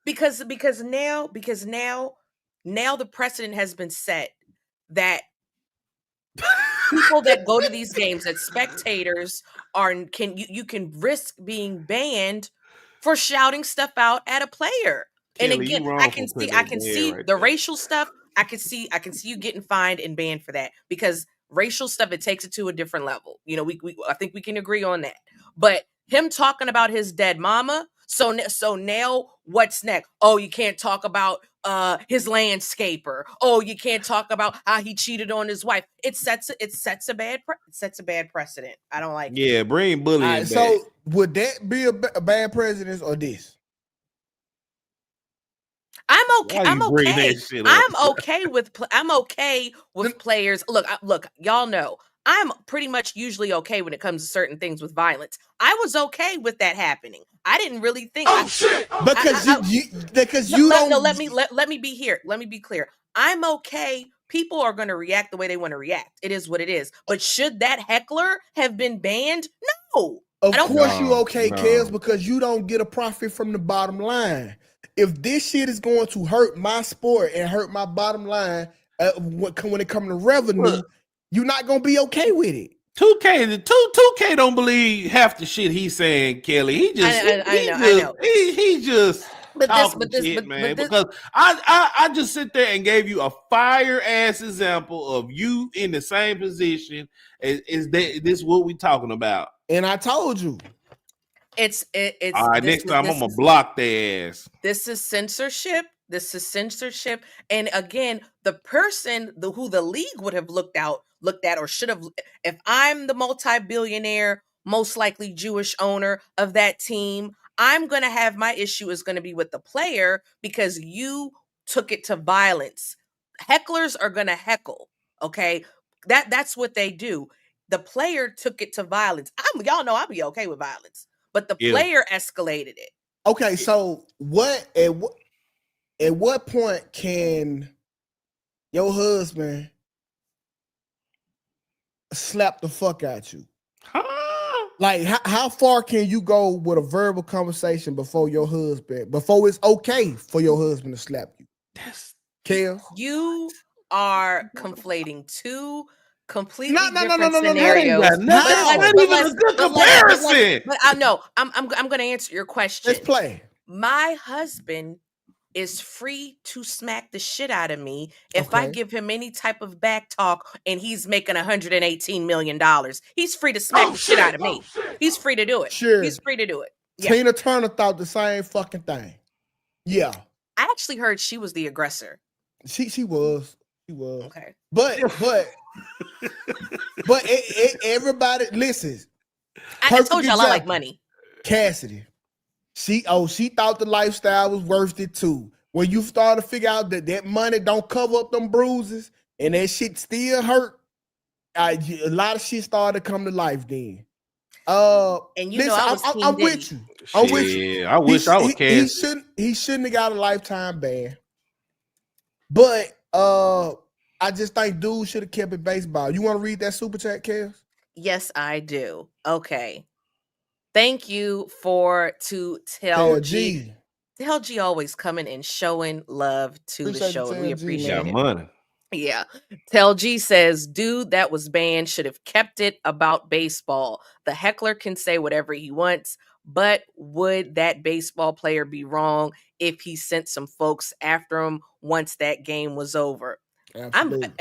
Speaker 2: because now the precedent has been set that people that go to these games as spectators you can risk being banned for shouting stuff out at a player.
Speaker 5: Kelly,
Speaker 2: and again, I can see
Speaker 5: right
Speaker 2: the
Speaker 5: there.
Speaker 2: racial stuff. I can see you getting fined and banned for that because racial stuff, it takes it to a different level. You know, I think we can agree on that. But him talking about his dead mama, so now what's next? Oh, you can't talk about his landscaper. Oh, you can't talk about how he cheated on his wife. It sets a bad precedent. I don't like it.
Speaker 5: Yeah, bring bullying back.
Speaker 1: So would that be a bad precedent or this?
Speaker 2: I'm okay. I'm okay with players. Look, y'all know I'm pretty much usually okay when it comes to certain things with violence. I was okay with that happening. I didn't really think
Speaker 1: because you don't.
Speaker 2: No, let me be here. Let me be clear. I'm okay. People are going to react the way they want to react. It is what it is. But should that heckler have been banned? No.
Speaker 1: Of course you okay, Kels, because you don't get a profit from the bottom line. If this shit is going to hurt my sport and hurt my bottom line when it comes to revenue, you're not going to be okay with it.
Speaker 5: 2K don't believe half the shit he's saying, Kelly. He just talking shit, man. Because I just sit there and gave you a fire ass example of you in the same position as this what we talking about.
Speaker 1: And I told you.
Speaker 2: It's
Speaker 5: all right. Next time I'm gonna block their ass.
Speaker 2: This is censorship. And again, the person who the league would have looked at or should have, if I'm the multi-billionaire, most likely Jewish owner of that team, I'm gonna have my issue is gonna be with the player because you took it to violence. Hecklers are gonna heckle. Okay, that's what they do. The player took it to violence. Y'all know I'll be okay with violence. But the player escalated it.
Speaker 1: Okay, so at what point can your husband slap the fuck out you? Like how far can you go with a verbal conversation before it's okay for your husband to slap you?
Speaker 2: That's
Speaker 1: Kels?
Speaker 2: You are conflating two completely different scenarios.
Speaker 5: Not even a good comparison.
Speaker 2: But I know I'm going to answer your question.
Speaker 1: Let's play.
Speaker 2: My husband is free to smack the shit out of me if I give him any type of back talk and he's making $118 million. He's free to smack the shit out of me. He's free to do it.
Speaker 1: Sure.
Speaker 2: He's free to do it. Yeah.
Speaker 1: Tina Turner thought the same fucking thing. Yeah.
Speaker 2: I actually heard she was the aggressor.
Speaker 1: She was.
Speaker 2: Okay.
Speaker 1: But everybody listen.
Speaker 2: I told y'all I like money.
Speaker 1: Cassidy. She thought the lifestyle was worth it too. When you start to figure out that money don't cover up them bruises and that shit still hurt, a lot of shit started to come to life then.
Speaker 2: And you
Speaker 1: listen,
Speaker 2: know
Speaker 1: I'm with you. I'm with you.
Speaker 5: I wish I was Cassidy.
Speaker 1: He shouldn't have got a lifetime ban. But I just think dude should have kept it baseball. You want to read that super chat, Kels?
Speaker 2: Yes, I do. Okay. Thank you to Tell G. Tell G always coming and showing love to the show. And we appreciate it.
Speaker 5: Money.
Speaker 2: Yeah. Tell G says, dude that was banned should have kept it about baseball. The heckler can say whatever he wants, but would that baseball player be wrong if he sent some folks after him once that game was over?
Speaker 1: Absolutely.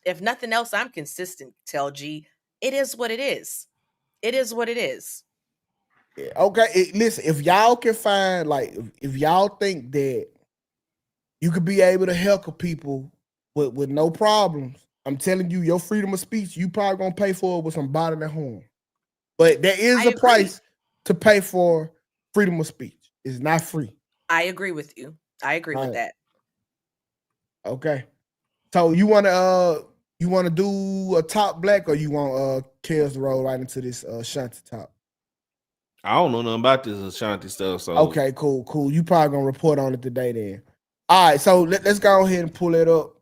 Speaker 2: If nothing else, I'm consistent, Tell G. It is what it is. It is what it is.
Speaker 1: Yeah, okay, listen, if y'all can find, like, if y'all think that you could be able to heckle people with no problems, I'm telling you, your freedom of speech, you probably gonna pay for it with some bottom at home. But there is a price to pay for freedom of speech. It's not free.
Speaker 2: I agree with you. I agree with that.
Speaker 1: Okay. So you wanna do a top black, or you want Kels to roll right into this Ashanti top?
Speaker 5: I don't know nothing about this Ashanti stuff. So
Speaker 1: okay, cool. You probably gonna report on it today then. All right, so let's go ahead and pull it up.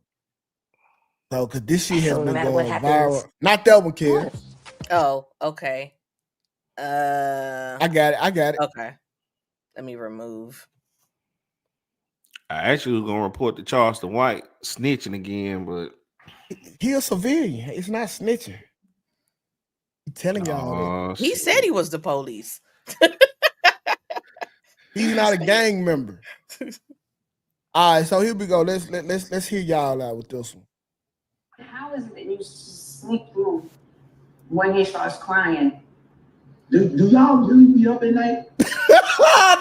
Speaker 1: So, because this shit has been going viral. Not that one, kid.
Speaker 2: Oh, okay.
Speaker 1: I got it.
Speaker 2: Okay. Let me remove.
Speaker 5: I actually was gonna report to Charleston White snitching again, but
Speaker 1: he a civilian. It's not snitching. I'm telling y'all that.
Speaker 2: He said he was the police.
Speaker 1: He's not a gang member. All right, so here we go. Let's hear y'all out with this one.
Speaker 15: How is it that you sneak through when he starts crying?
Speaker 16: Do y'all really be up at night?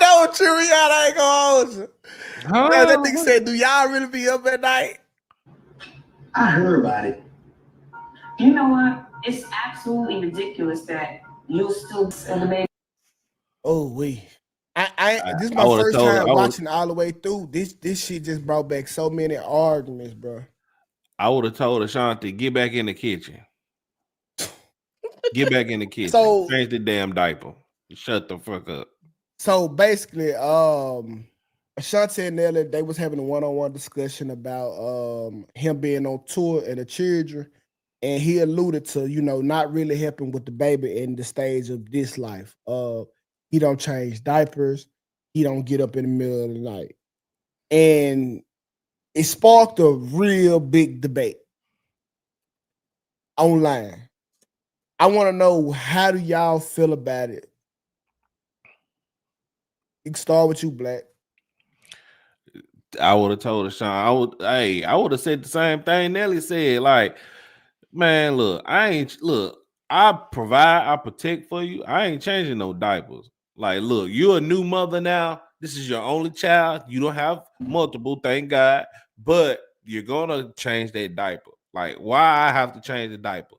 Speaker 1: No, true, y'all ain't gonna hold you. That nigga said, do y'all really be up at night?
Speaker 16: I heard about it.
Speaker 15: You know what? It's absolutely ridiculous that you'll still sell the baby.
Speaker 1: Oh, wait. This is my first time watching all the way through. This shit just brought back so many arguments, bro.
Speaker 5: I would have told Ashanti, get back in the kitchen. Get back in the kitchen.
Speaker 1: So
Speaker 5: change the damn diaper. Shut the fuck up.
Speaker 1: So basically, Ashanti and Nelly, they was having a one-on-one discussion about him being on tour and the children, and he alluded to, not really helping with the baby in the stage of this life. He don't change diapers, he don't get up in the middle of the night. And it sparked a real big debate online. I want to know, how do y'all feel about it? You can start with you, Black.
Speaker 5: I would have told Sean, I would have said the same thing Nelly said. Like, man, I provide, I protect for you. I ain't changing no diapers. Like, look, you're a new mother now. This is your only child. You don't have multiple, thank God, but you're gonna change that diaper. Like, why I have to change the diaper?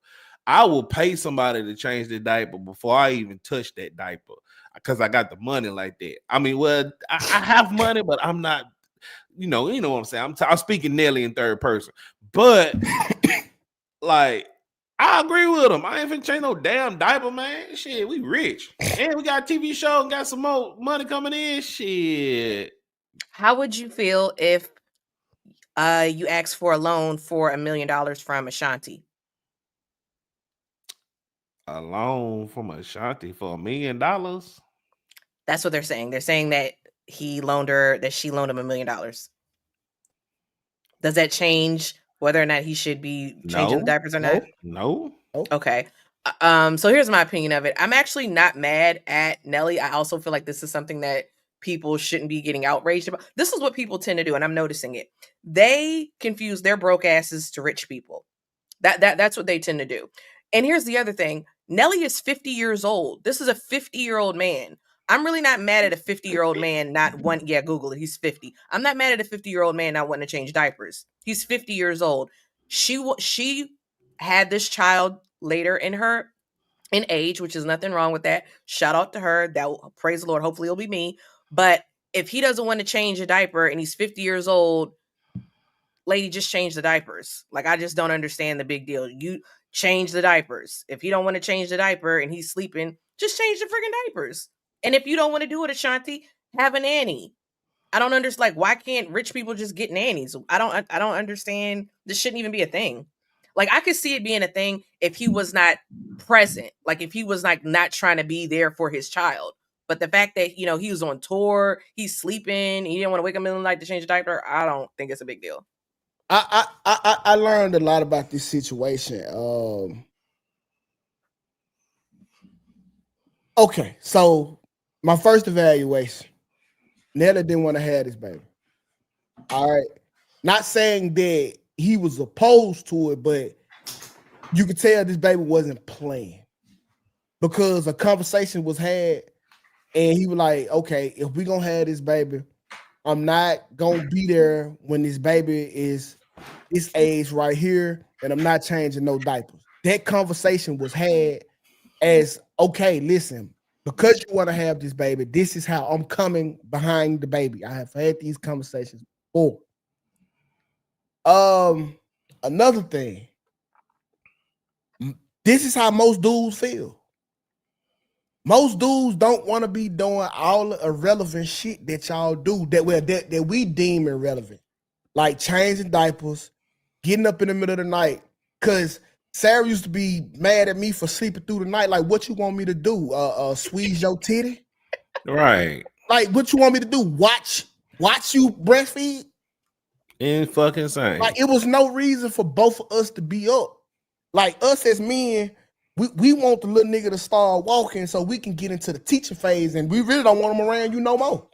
Speaker 5: I will pay somebody to change the diaper before I even touch that diaper, because I got the money like that. I mean, well, I have money, but I'm not, you know what I'm saying? I'm speaking Nelly in third person, but like, I agree with him. I ain't finna change no damn diaper, man. Shit, we rich. And we got a TV show and got some more money coming in. Shit.
Speaker 2: How would you feel if you asked for a loan for $1 million from Ashanti?
Speaker 5: A loan from Ashanti for $1 million?
Speaker 2: That's what they're saying. They're saying that she loaned him $1 million. Does that change whether or not he should be changing the diapers or not?
Speaker 5: No.
Speaker 2: Okay. So here's my opinion of it. I'm actually not mad at Nelly. I also feel like this is something that people shouldn't be getting outraged about. This is what people tend to do, and I'm noticing it. They confuse their broke asses to rich people. That's what they tend to do. And here's the other thing. Nelly is 50 years old. This is a 50-year-old man. I'm really not mad at a 50-year-old man Google it. He's 50. I'm not mad at a 50-year-old man not wanting to change diapers. He's 50 years old. She had this child later in age, which is nothing wrong with that. Shout out to her. Praise the Lord. Hopefully it'll be me. But if he doesn't want to change a diaper and he's 50 years old, lady, just change the diapers. Like, I just don't understand the big deal. You change the diapers. If he don't want to change the diaper and he's sleeping, just change the freaking diapers. And if you don't want to do it, Ashanti, have a nanny. I don't understand. Like, why can't rich people just get nannies? I don't understand. This shouldn't even be a thing. Like, I could see it being a thing if he was not present. Like, if he was like not trying to be there for his child. But the fact that, he was on tour, he's sleeping, he didn't want to wake up in the middle of the night to change a diaper, I don't think it's a big deal.
Speaker 1: I learned a lot about this situation. Okay, so my first evaluation, Nelly didn't want to have this baby. All right. Not saying that he was opposed to it, but you could tell this baby wasn't playing, because a conversation was had and he was like, okay, if we're going to have this baby, I'm not going to be there when this baby is this age right here, and I'm not changing no diapers. That conversation was had as, okay, listen, because you want to have this baby, this is how I'm coming behind the baby. I have had these conversations before. Another thing, this is how most dudes feel. Most dudes don't want to be doing all the irrelevant shit that y'all do that we deem irrelevant. Like changing diapers, getting up in the middle of the night. Cause Sarah used to be mad at me for sleeping through the night. Like, what you want me to do? Squeeze your titty?
Speaker 5: Right.
Speaker 1: Like, what you want me to do? Watch you breastfeed?
Speaker 5: Insane.
Speaker 1: Like, it was no reason for both of us to be up. Like, us as men, we want the little nigga to start walking so we can get into the teaching phase, and we really don't want him around you no more.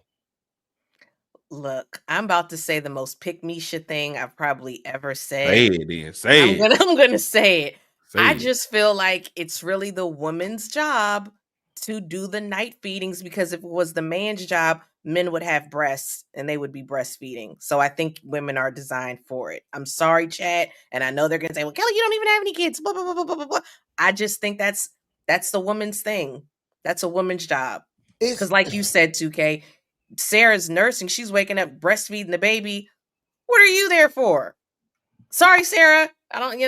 Speaker 2: Look, I'm about to say the most pick-me shit thing I've probably ever said.
Speaker 5: Say it then. Say it.
Speaker 2: I'm gonna say it. I
Speaker 5: it.
Speaker 2: just feel like it's really the woman's job to do the night feedings, because if it was the man's job, men would have breasts and they would be breastfeeding. So I think women are designed for it. I'm sorry, chat, and I know they're gonna say, "Well, Kelly, you don't even have any kids." Blah blah blah blah blah blah. I just think that's the woman's thing. That's a woman's job. Because, like you said, 2K, Sarah's nursing. She's waking up, breastfeeding the baby. What are you there for? Sorry, Sarah. I don't.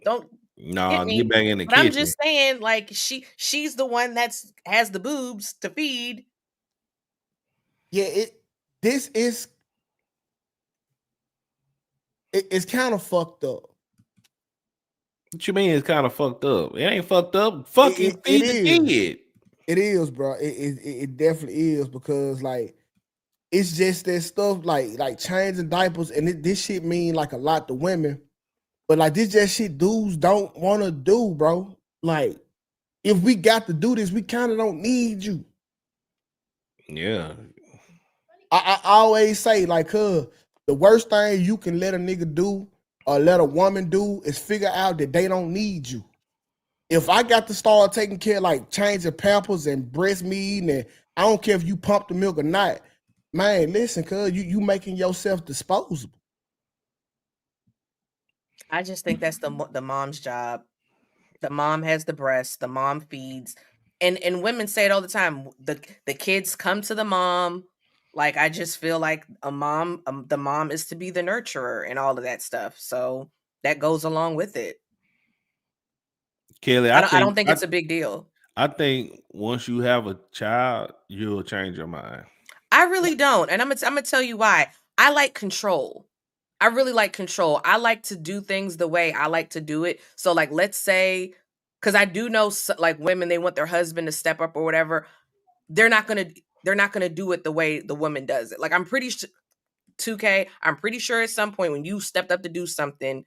Speaker 2: Don't.
Speaker 5: No, get back in the
Speaker 2: but
Speaker 5: kitchen.
Speaker 2: I'm just saying, like, she's the one that's has the boobs to feed.
Speaker 1: Yeah, it's kind of fucked up.
Speaker 5: What you mean it's kind of fucked up? It ain't fucked up. Fucking feed the kid.
Speaker 1: It is, bro. It definitely is, because like it's just that stuff like changing diapers, and this shit mean like a lot to women. But like this just shit dudes don't want to do, bro. Like, if we got to do this, we kind of don't need you.
Speaker 5: Yeah.
Speaker 1: I always say, like, the worst thing you can let a nigga do or let a woman do is figure out that they don't need you. If I got to start taking care, like changing pampers and breast meat, and I don't care if you pump the milk or not, man, listen, cuz you making yourself disposable.
Speaker 2: I just think that's the mom's job. The mom has the breast. The mom feeds, and women say it all the time. The kids come to the mom. Like, I just feel like the mom is to be the nurturer and all of that stuff. So that goes along with it.
Speaker 5: Kelly,
Speaker 2: I don't think it's a big deal.
Speaker 5: I think once you have a child, you'll change your mind.
Speaker 2: I really don't, and I'm gonna tell you why. I like control. I really like control. I like to do things the way I like to do it. So, like, let's say, because I do know, like, women, they want their husband to step up or whatever. They're not gonna do it the way the woman does it. Like, I'm pretty 2K. I'm pretty sure at some point when you stepped up to do something,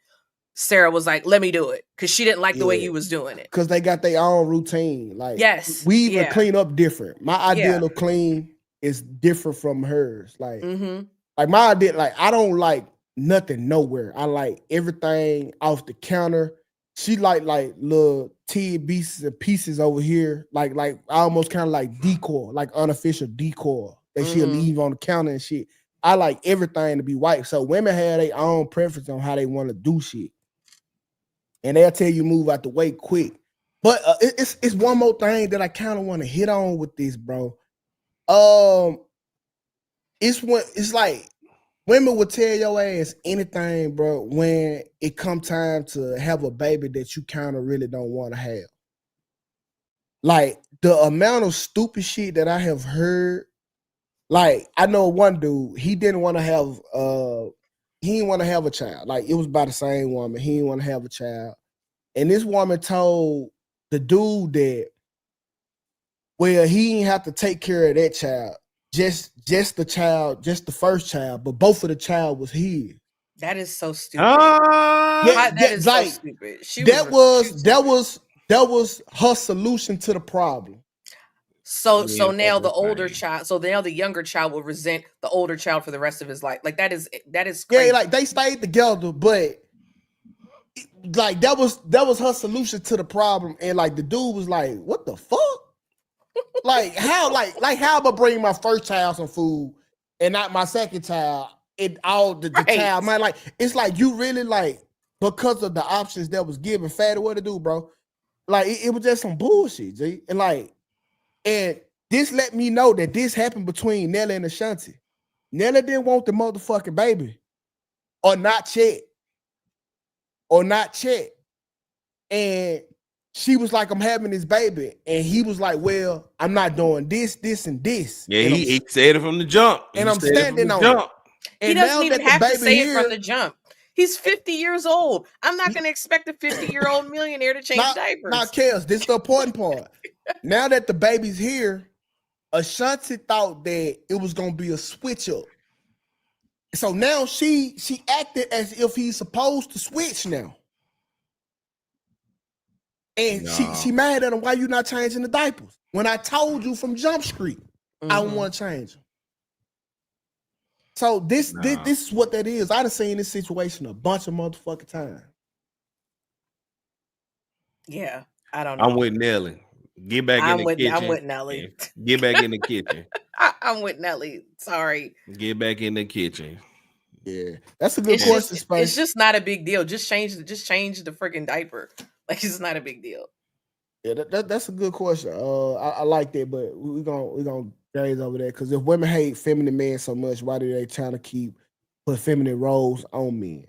Speaker 2: Sarah was like, "Let me do it," because she didn't like the way you was doing it.
Speaker 1: Because they got their own routine. Like,
Speaker 2: yes,
Speaker 1: we even clean up different. My ideal
Speaker 2: Yeah.
Speaker 1: of clean is different from hers. Like,
Speaker 2: Mm-hmm.
Speaker 1: like my idea, like I don't like nothing nowhere. I like everything off the counter. She like little tidbits and pieces over here, like almost kind of like decor, like unofficial decor that she'll leave on the counter and shit. I like everything to be white. So women have their own preference on how they want to do shit, and they'll tell you move out the way quick. But it's one more thing that I kind of want to hit on with this, bro. It's like women will tell your ass anything, bro, when it come time to have a baby that you kind of really don't want to have. Like, the amount of stupid shit that I have heard. Like, I know one dude, he didn't want to have a child. Like, it was by the same woman. He didn't want to have a child. And this woman told the dude that, well, he didn't have to take care of that child. Just the first child, but both of the child was his.
Speaker 2: That is so stupid.
Speaker 1: That is
Speaker 2: so stupid.
Speaker 1: That was her solution to the problem.
Speaker 2: So now the older child, so now the younger child will resent the older child for the rest of his life. Like, that is crazy.
Speaker 1: Yeah, like they stayed together, but like that was her solution to the problem. And like the dude was like, "What the fuck? Like how how am I bring my first child some food and not my second child? And all the child, man, like it's like you really like, because of the options that was given, Fatty, what to do, bro? Like it was just some bullshit, G. And this let me know that this happened between Nelly and Ashanti. Nelly didn't want the motherfucking baby, or not yet. And she was like, I'm having this baby. And he was like, well, I'm not doing this, this, and this.
Speaker 5: Yeah,
Speaker 1: and
Speaker 5: he said it from the jump.
Speaker 1: And I'm standing on it.
Speaker 2: He
Speaker 1: And
Speaker 2: doesn't
Speaker 1: now
Speaker 2: even
Speaker 1: that the
Speaker 2: have to
Speaker 1: baby
Speaker 2: say it
Speaker 1: here,
Speaker 2: from the jump. He's 50 years old. I'm not going to expect a 50-year-old millionaire to change diapers.
Speaker 1: Not Kels, this is the important part. Now that the baby's here, Ashanti thought that it was going to be a switch up. So now she acted as if he's supposed to switch now. And she mad at him, why you not changing the diapers? When I told you from Jump Street, I want to change them. So this is what that is. I done seen this situation a bunch of motherfucking times.
Speaker 2: Yeah, I don't know.
Speaker 5: I'm with Nelly. Get back in the kitchen.
Speaker 2: I'm with Nelly.
Speaker 5: Get back in the kitchen.
Speaker 2: I'm with Nelly. Sorry.
Speaker 5: Get back in the kitchen.
Speaker 1: Yeah, that's a good question.
Speaker 2: It's just not a big deal. Just change the freaking diaper. Like, it's not a big deal.
Speaker 1: Yeah, that's a good question. I like that, but we're gonna graze over that because if women hate feminine men so much, why do they trying to put feminine roles on men?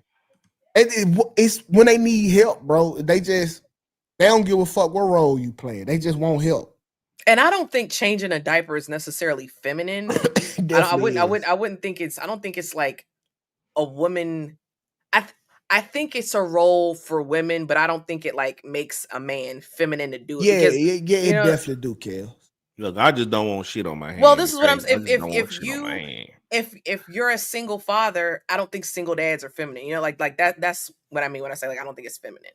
Speaker 1: It's when they need help, bro. They don't give a fuck what role you play. They just want help.
Speaker 2: And I don't think changing a diaper is necessarily feminine. I wouldn't think it's. I don't think it's like a woman. I think it's a role for women, but I don't think it like makes a man feminine to do it.
Speaker 1: Yeah,
Speaker 2: because,
Speaker 1: it definitely do, Kel.
Speaker 5: Look, I just don't want shit on my hands.
Speaker 2: Well, this is what I'm saying. If you're a single father, I don't think single dads are feminine. You know, like that. That's what I mean when I say like I don't think it's feminine.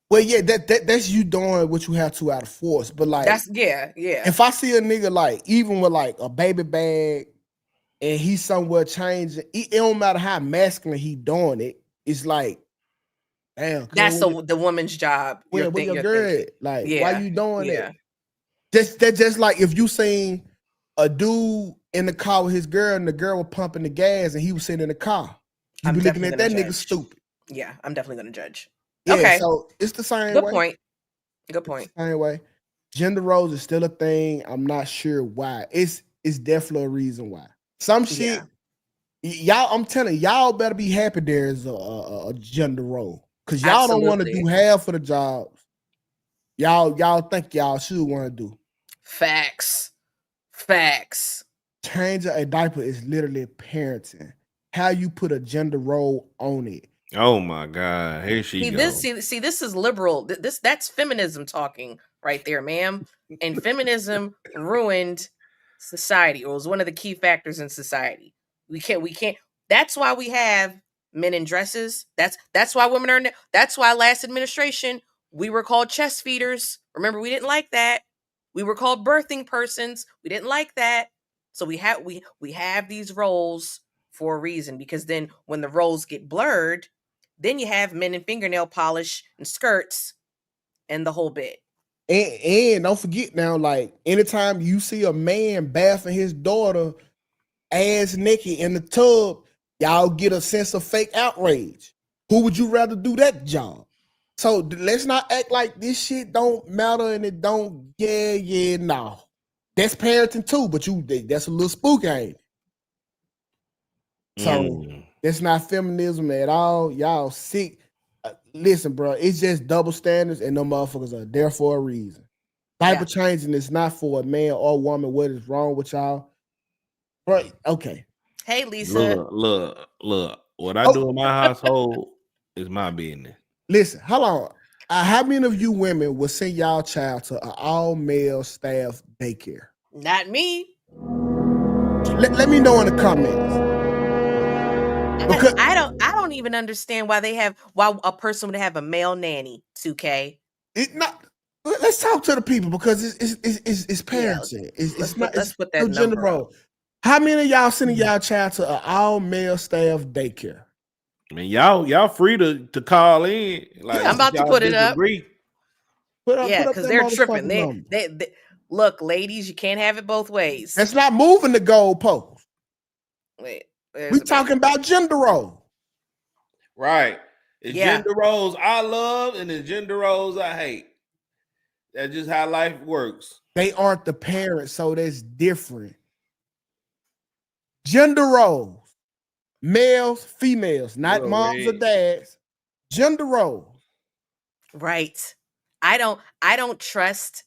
Speaker 1: Well, yeah, that's you doing what you have to out of force. But like
Speaker 2: that's yeah.
Speaker 1: If I see a nigga like even with like a baby bag and he's somewhere changing, it don't matter how masculine he doing it. It's like, damn.
Speaker 2: That's the woman's job.
Speaker 1: Where your girl? Like, why you doing that? Just like if you seen a dude in the car with his girl and the girl was pumping the gas and he was sitting in the car. You be looking at that nigga stupid.
Speaker 2: Yeah, I'm definitely gonna judge.
Speaker 1: Yeah,
Speaker 2: okay.
Speaker 1: So it's the same
Speaker 2: Good
Speaker 1: way.
Speaker 2: point. Good point.
Speaker 1: Same way. Gender roles is still a thing. I'm not sure why. It's definitely a reason why. Some shit, y'all, I'm telling y'all better be happy there's a gender role. Because y'all don't want to do half of the jobs. Y'all think y'all should want to do.
Speaker 2: Facts.
Speaker 1: Changing a diaper is literally parenting. How you put a gender role on it.
Speaker 5: Oh my God. Here she goes.
Speaker 2: See, this is liberal. That's feminism talking right there, ma'am. And feminism ruined society, or was one of the key factors in society. We can't. That's why we have men in dresses. That's why women are. That's why last administration we were called chest feeders. Remember, we didn't like that. We were called birthing persons. We didn't like that. So we have these roles for a reason, because then when the roles get blurred, then you have men in fingernail polish and skirts and the whole bit.
Speaker 1: And don't forget now, like anytime you see a man bathing his daughter ass naked in the tub, y'all get a sense of fake outrage. Who would you rather do that job? So let's not act like this shit don't matter and it don't. No. That's parenting too, but that's a little spooky, ain't it? So that's not feminism at all. Y'all sick. Listen, bro, it's just double standards, and no motherfuckers are there for a reason. Diaper changing is not for a man or woman. What is wrong with y'all? Bro, okay.
Speaker 2: Hey, Lisa.
Speaker 5: Look. What I do in my household is my business.
Speaker 1: Listen, hold on. How many of you women will send y'all child to an all-male staff daycare?
Speaker 2: Not me.
Speaker 1: Let me know in the comments.
Speaker 2: Because I don't even understand why a person would have a male nanny. 2K.
Speaker 1: Let's talk to the people, because it's parenting. Let's put that gender role. How many of y'all sending y'all child to an all-male staff daycare?
Speaker 5: I mean, y'all free to call in. Like,
Speaker 2: I'm about to put it up.
Speaker 1: Put up
Speaker 2: because they're tripping. They look, ladies, you can't have it both ways.
Speaker 1: That's not moving the goalpost.
Speaker 2: Wait,
Speaker 1: we talking about gender role.
Speaker 5: Right. It's gender roles I love and the gender roles I hate. That's just how life works.
Speaker 1: They aren't the parents, so that's different. Gender roles. Males, females, not moms or dads. Gender roles.
Speaker 2: Right. I don't trust.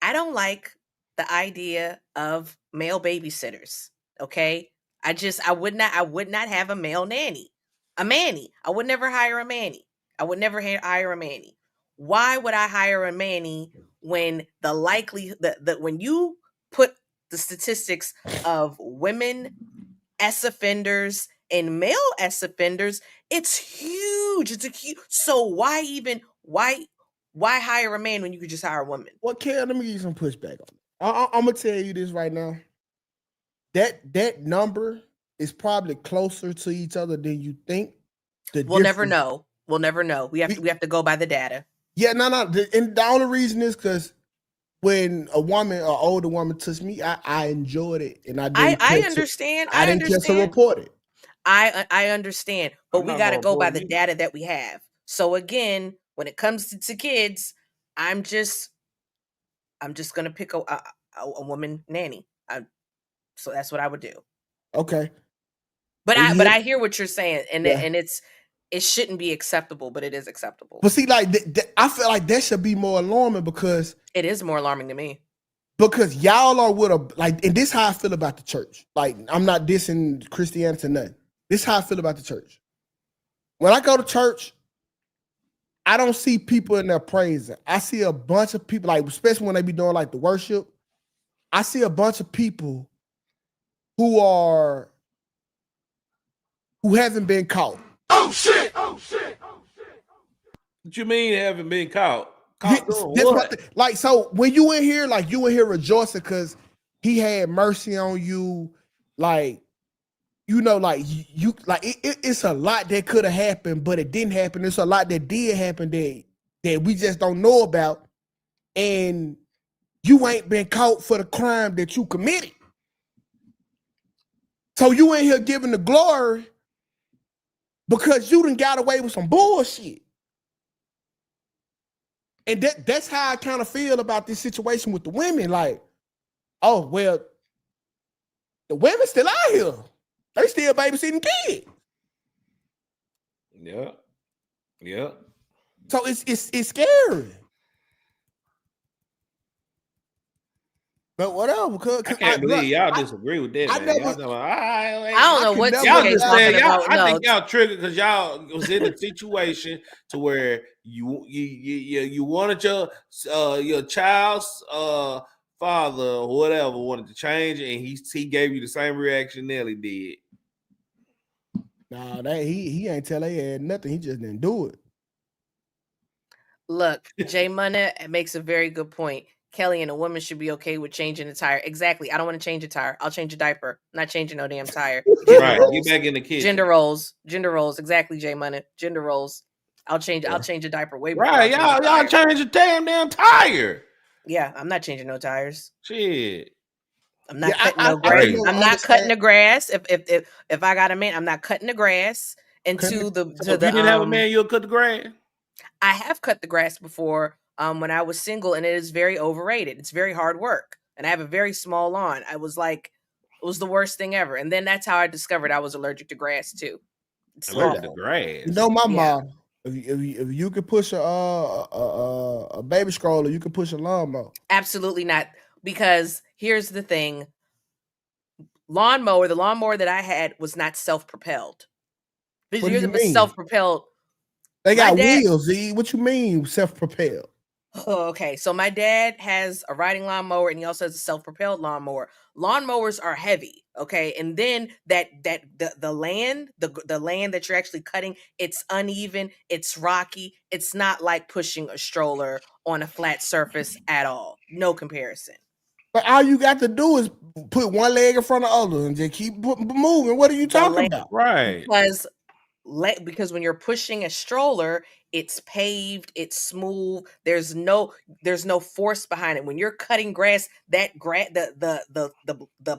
Speaker 2: I don't like the idea of male babysitters. Okay, I would not have a male nanny, a manny. I would never hire a manny. I would never hire a manny. Why would I hire a manny when the likely that when you put the statistics of women S offenders and male S offenders, it's huge. It's a huge. So why hire a man when you could just hire a woman?
Speaker 1: Well, Kel, let me give you some pushback on it. I'm gonna tell you this right now. That number is probably closer to each other than you think.
Speaker 2: We'll never know. We'll never know. We have to go by the data.
Speaker 1: Yeah, no. And the only reason is because when a woman, an older woman, touched me, I enjoyed it, and
Speaker 2: I understand.
Speaker 1: I didn't care to report it.
Speaker 2: I understand, but we got to go by the data that we have. So again, when it comes to kids, I'm just gonna pick a woman nanny. So that's what I would do.
Speaker 1: Okay.
Speaker 2: But I hear what you're saying, and it shouldn't be acceptable, but it is acceptable.
Speaker 1: But see, like I feel like that should be more alarming because
Speaker 2: it is more alarming to me.
Speaker 1: Because y'all are with and this is how I feel about the church. Like, I'm not dissing Christianity or nothing. This is how I feel about the church. When I go to church, I don't see people in there praising. I see a bunch of people, like, especially when they be doing like the worship, I see a bunch of people who haven't been caught.
Speaker 5: Oh shit! Oh shit! Oh shit! What you mean haven't been caught?
Speaker 1: Like, so when you in here, like you in here rejoicing because he had mercy on you, like, you know, like you like it's a lot that could have happened, but it didn't happen. It's a lot that did happen that we just don't know about, and you ain't been caught for the crime that you committed. So you in here giving the glory because you done got away with some bullshit. And that's how I kind of feel about this situation with the women. Like, oh, well, the women still out here. They still babysitting kids.
Speaker 5: Yeah. Yeah.
Speaker 1: So it's scary. But whatever.
Speaker 5: I can't believe y'all disagree with that.
Speaker 2: I
Speaker 5: Man.
Speaker 2: I don't know what y'all just talking about.
Speaker 5: I think y'all triggered because y'all was in a situation to where you wanted your child's father or whatever wanted to change, and he gave you the same reaction Nelly did.
Speaker 1: Nah, he ain't tell they had nothing. He just didn't do it.
Speaker 2: Look, Jay Money makes a very good point. Kelly and a woman should be okay with changing a tire. Exactly. I don't want to change a tire. I'll change a diaper. I'm not changing no damn tire.
Speaker 5: Right. Get back in the kitchen.
Speaker 2: Gender roles. Exactly, Jay Money. Gender roles. I'll change a diaper way before.
Speaker 5: Right. Y'all change a damn tire.
Speaker 2: Yeah, I'm not changing no tires.
Speaker 5: Shit.
Speaker 2: I'm not cutting no grass. I'm not cutting the grass. If I got a man, I'm not cutting the grass. And
Speaker 5: if you didn't have a man, you'll cut the grass.
Speaker 2: I have cut the grass before. When I was single, and it is very overrated. It's very hard work, and I have a very small lawn. It was the worst thing ever. And then that's how I discovered I was allergic to grass too.
Speaker 5: Allergic to grass.
Speaker 1: You know my mom. If you could push a baby stroller, you could push a lawnmower.
Speaker 2: Absolutely not, because here's the thing: the lawnmower that I had was not self-propelled.
Speaker 1: What do you mean?
Speaker 2: Self-propelled.
Speaker 1: They got wheels. What you mean self-propelled?
Speaker 2: Oh, okay. So my dad has a riding lawnmower, and he also has a self-propelled lawnmower. Lawnmowers are heavy, okay? And then the land that you're actually cutting, it's uneven, it's rocky. It's not like pushing a stroller on a flat surface at all. No comparison.
Speaker 1: But all you got to do is put one leg in front of the other and just keep moving. What are you talking about?
Speaker 5: Right.
Speaker 2: Because when you're pushing a stroller, it's paved, it's smooth. There's no force behind it. When you're cutting grass, the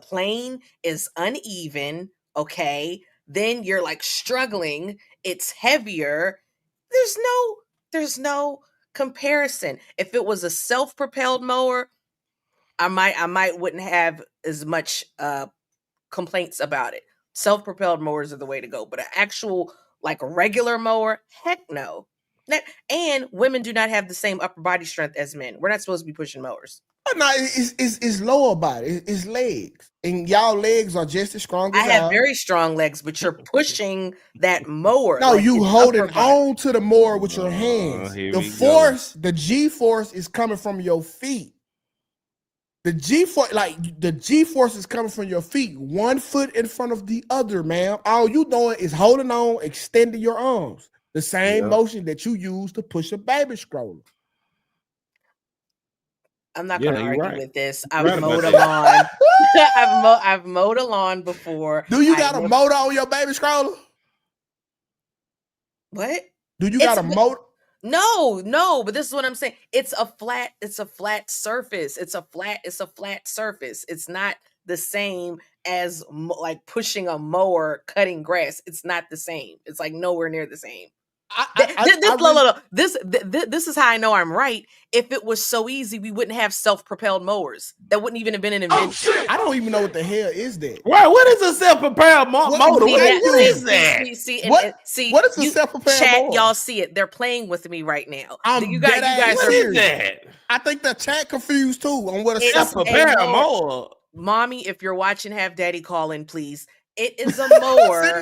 Speaker 2: plane is uneven. Okay, then you're like struggling. It's heavier. There's no comparison. If it was a self-propelled mower, I might wouldn't have as much complaints about it. Self-propelled mowers are the way to go, but an actual like a regular mower, heck no. And women do not have the same upper body strength as men. We're not supposed to be pushing mowers.
Speaker 1: No, it's lower body. It's legs, and y'all legs are just as strong as
Speaker 2: I have very strong legs, but you're pushing that mower.
Speaker 1: No,
Speaker 2: like
Speaker 1: you
Speaker 2: it's
Speaker 1: holding
Speaker 2: upper body.
Speaker 1: on to the mower with your hands.
Speaker 5: here
Speaker 1: The
Speaker 5: we
Speaker 1: force, the G force is coming from your feet. The G force is coming from your feet, 1 foot in front of the other, man. All you doing is holding on, extending your arms. The same motion that you use to push a baby stroller.
Speaker 2: I'm not going to argue
Speaker 5: right.
Speaker 2: with this.
Speaker 5: You're
Speaker 2: I've
Speaker 5: right
Speaker 2: mowed a
Speaker 5: about
Speaker 2: lawn. I've mowed a lawn before.
Speaker 1: Do you got a motor on your baby stroller?
Speaker 2: What?
Speaker 1: Do you got a motor?
Speaker 2: No, but this is what I'm saying. It's a flat surface. It's a flat surface. It's not the same as like pushing a mower, cutting grass. It's not the same. It's like nowhere near the same. This is how I know I'm right. If it was so easy, we wouldn't have self-propelled mowers. That wouldn't even have been an invention.
Speaker 1: I don't even know what the hell is that.
Speaker 5: Right, what is a self-propelled motor? What is that?
Speaker 2: What
Speaker 1: is a self-propelled mower?
Speaker 2: Y'all see it. They're playing with me right now.
Speaker 1: You guys
Speaker 5: what is that?
Speaker 1: I think the chat confused too on what a
Speaker 5: self-propelled mower.
Speaker 2: Mommy, if you're watching, have daddy call in, please. It is a mower.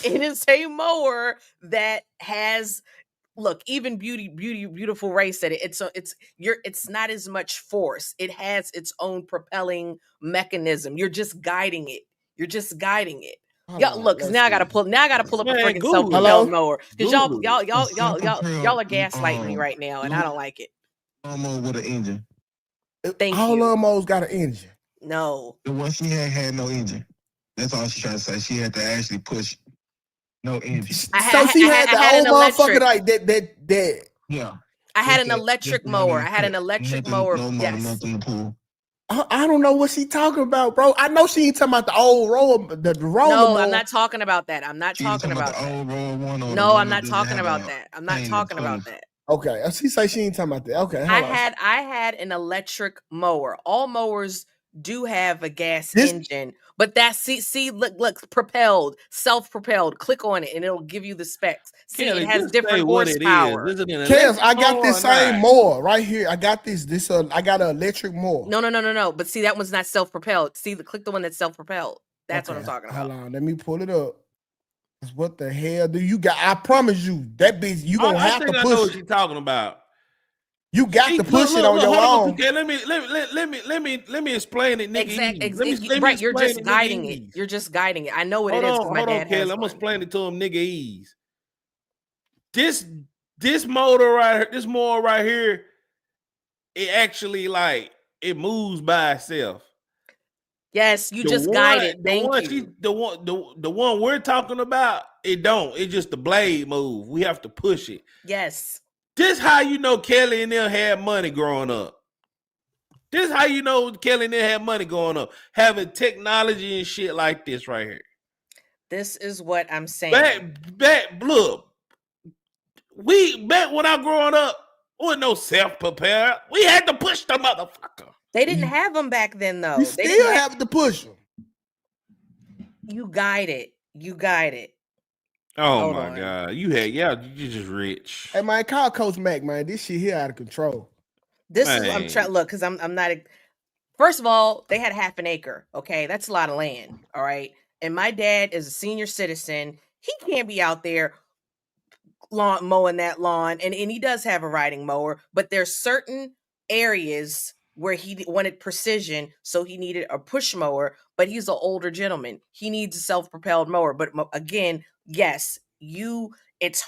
Speaker 2: It is a mower that has, look, even beautiful Ray said it. It's not as much force. It has its own propelling mechanism. You're just guiding it. Y'all, look, because now I gotta pull up a freaking self-propelled mower. Because y'all are gaslighting me right now, and I don't like it.
Speaker 17: Lawnmower with an engine.
Speaker 1: All lawnmowers got an engine.
Speaker 2: No.
Speaker 17: The one she had no engine. That's all she's trying to say. She had to actually push no engine.
Speaker 1: So she had the old motherfucker like that.
Speaker 17: Yeah.
Speaker 2: I had an electric mower. Yes.
Speaker 1: I don't know what she talking about, bro. I know she ain't talking about the old roller.
Speaker 2: No, I'm not talking about that. I'm not talking about that. No, I'm not talking about that. I'm not talking about that.
Speaker 1: Okay, she say she ain't talking about that. Okay,
Speaker 2: I had an electric mower. All mowers do have a gas engine, but that's look, propelled, self-propelled. Click on it and it'll give you the specs. See, it has different horsepower.
Speaker 1: Kels, I got this same mower right here. I got this. I got an electric mower.
Speaker 2: No. But see, that one's not self-propelled. Click the one that's self-propelled. That's what I'm talking about.
Speaker 1: Hold on, let me pull it up. What the hell do you got? I promise you, that bitch, you gonna have to push.
Speaker 5: I know what you're talking about.
Speaker 1: You got to push it on your own.
Speaker 5: Okay, let me explain it, nigga.
Speaker 2: Exactly. Right, you're just guiding it. You're just guiding it. I know what it is because my dad has one.
Speaker 5: I'm gonna explain it to him, nigga. Ease. This motor right here, this mower right here, it actually it moves by itself.
Speaker 2: Yes, you just guide it. Thank you.
Speaker 5: The one we're talking about, it don't. It's just the blade move. We have to push it.
Speaker 2: Yes.
Speaker 5: This how you know Kelly and them had money growing up. This how you know Kelly and them had money growing up. Having technology and shit like this right here.
Speaker 2: This is what I'm saying.
Speaker 5: Look. Back when I growing up, there was no self-propelled. We had to push the motherfucker.
Speaker 2: They didn't have them back then, though.
Speaker 1: You still have to push them.
Speaker 2: You guide it.
Speaker 5: Oh my God. You just rich.
Speaker 1: Hey man, call Coach Mac, man. This shit here out of control.
Speaker 2: This is I'm trying look, because I'm not first of all, they had half an acre. Okay, that's a lot of land. All right. And my dad is a senior citizen. He can't be out there mowing that lawn. And he does have a riding mower, but there's certain areas where he wanted precision, so he needed a push mower, but he's an older gentleman. He needs a self-propelled mower. But again, yes, it's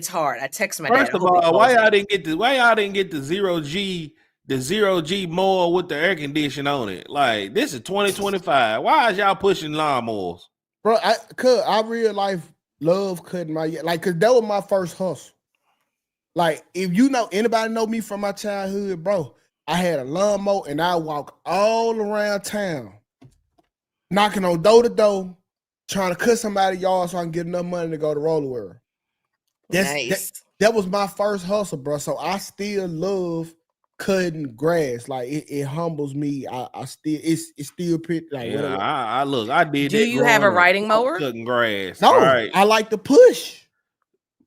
Speaker 2: hard. I text my dad.
Speaker 5: First of all, why y'all didn't get the 0G mower with the air conditioning on it? Like, this is 2025. Why is y'all pushing lawnmowers?
Speaker 1: Bro, I real life love cutting my cause that was my first hustle. Like, if anybody know me from my childhood, bro, I had a lawnmower and I walk all around town, knocking on door to door, trying to cut somebody's yard so I can get enough money to go to Roller World. That was my first hustle, bro. So I still love cutting grass. Like it humbles me. I still it's still pretty like
Speaker 5: Yeah,
Speaker 1: whatever.
Speaker 5: I did
Speaker 2: Do
Speaker 5: that
Speaker 2: you have a
Speaker 5: growing up.
Speaker 2: riding mower?
Speaker 5: Cutting grass.
Speaker 1: No,
Speaker 5: All right.
Speaker 1: I like to push.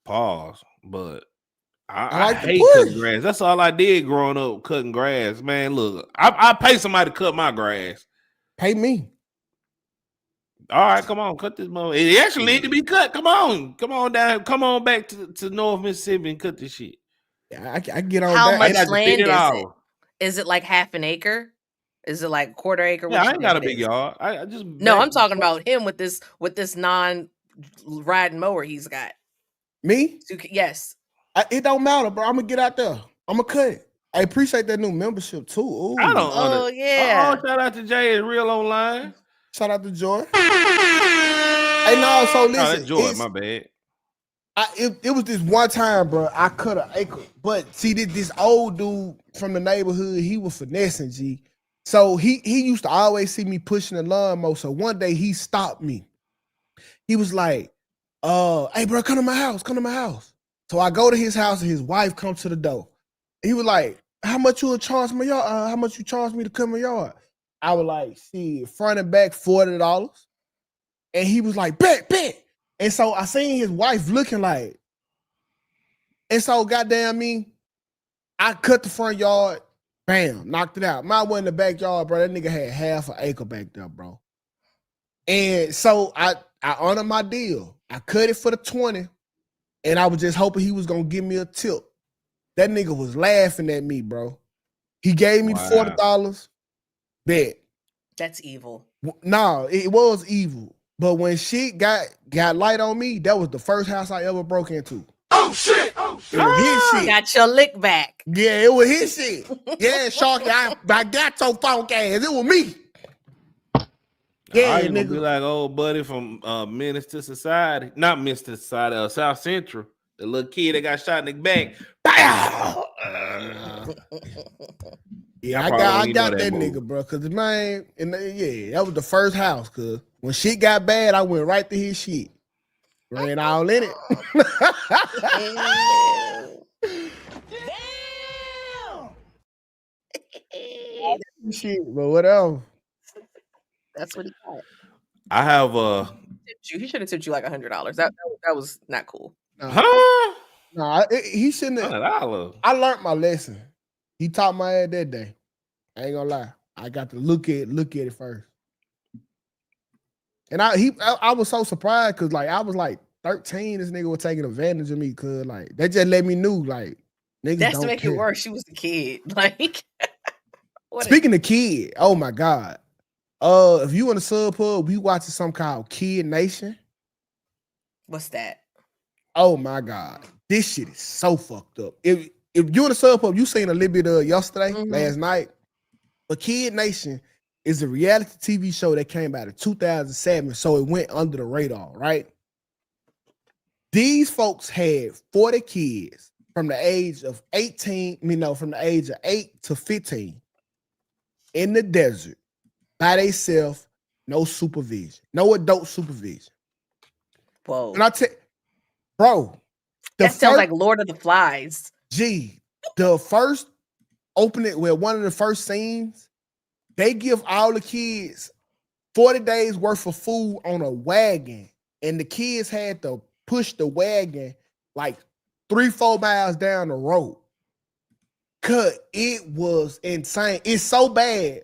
Speaker 5: Pause. But
Speaker 1: I
Speaker 5: I
Speaker 1: like to
Speaker 5: hate
Speaker 1: push.
Speaker 5: cutting grass. That's all I did growing up, cutting grass. Man, look, I pay somebody to cut my grass.
Speaker 1: Pay me.
Speaker 5: All right, come on, cut this mother. It actually need to be cut. Come on down. Come on back to North Mississippi and cut this shit.
Speaker 1: Yeah, I get on
Speaker 2: How
Speaker 1: that.
Speaker 2: much
Speaker 5: I just
Speaker 2: land
Speaker 5: feed it
Speaker 2: is
Speaker 5: all.
Speaker 2: it? Is it like half an acre? Is it like a quarter acre?
Speaker 5: Yeah,
Speaker 2: What
Speaker 5: I
Speaker 2: you
Speaker 5: ain't got a
Speaker 2: think it
Speaker 5: big
Speaker 2: is?
Speaker 5: yard. I just
Speaker 2: No, I'm talking about him with this non-riding mower he's got.
Speaker 1: Me?
Speaker 2: Yes.
Speaker 1: It don't matter, bro. I'm gonna get out there. I'm gonna cut it. I appreciate that new membership too. Ooh.
Speaker 5: I don't
Speaker 2: Oh yeah.
Speaker 5: Oh, shout out to Jay is real online.
Speaker 1: Shout out to Joy. Hey, no, so listen.
Speaker 5: Oh, that's Joy, my bad.
Speaker 1: It was this one time, bro. I cut an acre, but see, this old dude from the neighborhood, he was finessing, G. So he used to always see me pushing the lawnmower. So one day he stopped me. He was like, "Hey, bro, come to my house. Come to my house." So I go to his house, and his wife comes to the door. He was like, "How much you would charge my yard? How much you charge me to cut my yard?" I was like, "See, front and back $40." And he was like, "Bet." And so I seen his wife looking like, and so goddamn me, I cut the front yard, bam, knocked it out. Mine went in the backyard, bro. That nigga had half an acre back there, bro. And so I honored my deal. I cut it for the 20, and I was just hoping he was gonna give me a tip. That nigga was laughing at me, bro. He gave me the $40. Bet.
Speaker 2: That's evil.
Speaker 1: No, it was evil. But when shit got light on me, that was the first house I ever broke into.
Speaker 6: Oh shit!
Speaker 1: It was his shit.
Speaker 2: Got your lick back.
Speaker 1: Yeah, it was his shit. Yeah, Sharky, I got your funk ass. It was me. Yeah,
Speaker 5: you gonna
Speaker 1: nigga.
Speaker 5: be like old buddy from Menace to Society. Not Menace to Society, South Central. The little kid that got shot in the back.
Speaker 1: Yeah, I got that nigga, bro. Cause man, that was the first house. Cause when shit got bad, I went right to his shit. Ran all in it. Shit, but whatever.
Speaker 2: That's what he got.
Speaker 5: I have
Speaker 2: He should have tipped you like $100. That was not cool.
Speaker 1: No, he shouldn't have. I learned my lesson. He taught my ass that day. I ain't gonna lie. I got to look at it first. And I was so surprised because like I was like 13. This nigga was taking advantage of me because like they just let me know like niggas
Speaker 2: That's
Speaker 1: don't
Speaker 2: to make
Speaker 1: care.
Speaker 2: it worse. She was a kid. Like
Speaker 1: Speaking of kid, oh my God. If you in the sub pub, we watching something called Kid Nation.
Speaker 2: What's that?
Speaker 1: Oh my God. This shit is so fucked up. If you in the sub pub, you seen a little bit of yesterday, last night. But Kid Nation is a reality TV show that came out in 2007, so it went under the radar, right? These folks had 40 kids from the age of 8 to 15 in the desert by themselves, no supervision, no adult supervision.
Speaker 2: Whoa.
Speaker 1: And I tell bro,
Speaker 2: that sounds like Lord of the Flies.
Speaker 1: Gee, the first opening, one of the first scenes, they give all the kids 40 days worth of food on a wagon, and the kids had to push the wagon like 3-4 miles down the road. Cause it was insane. It's so bad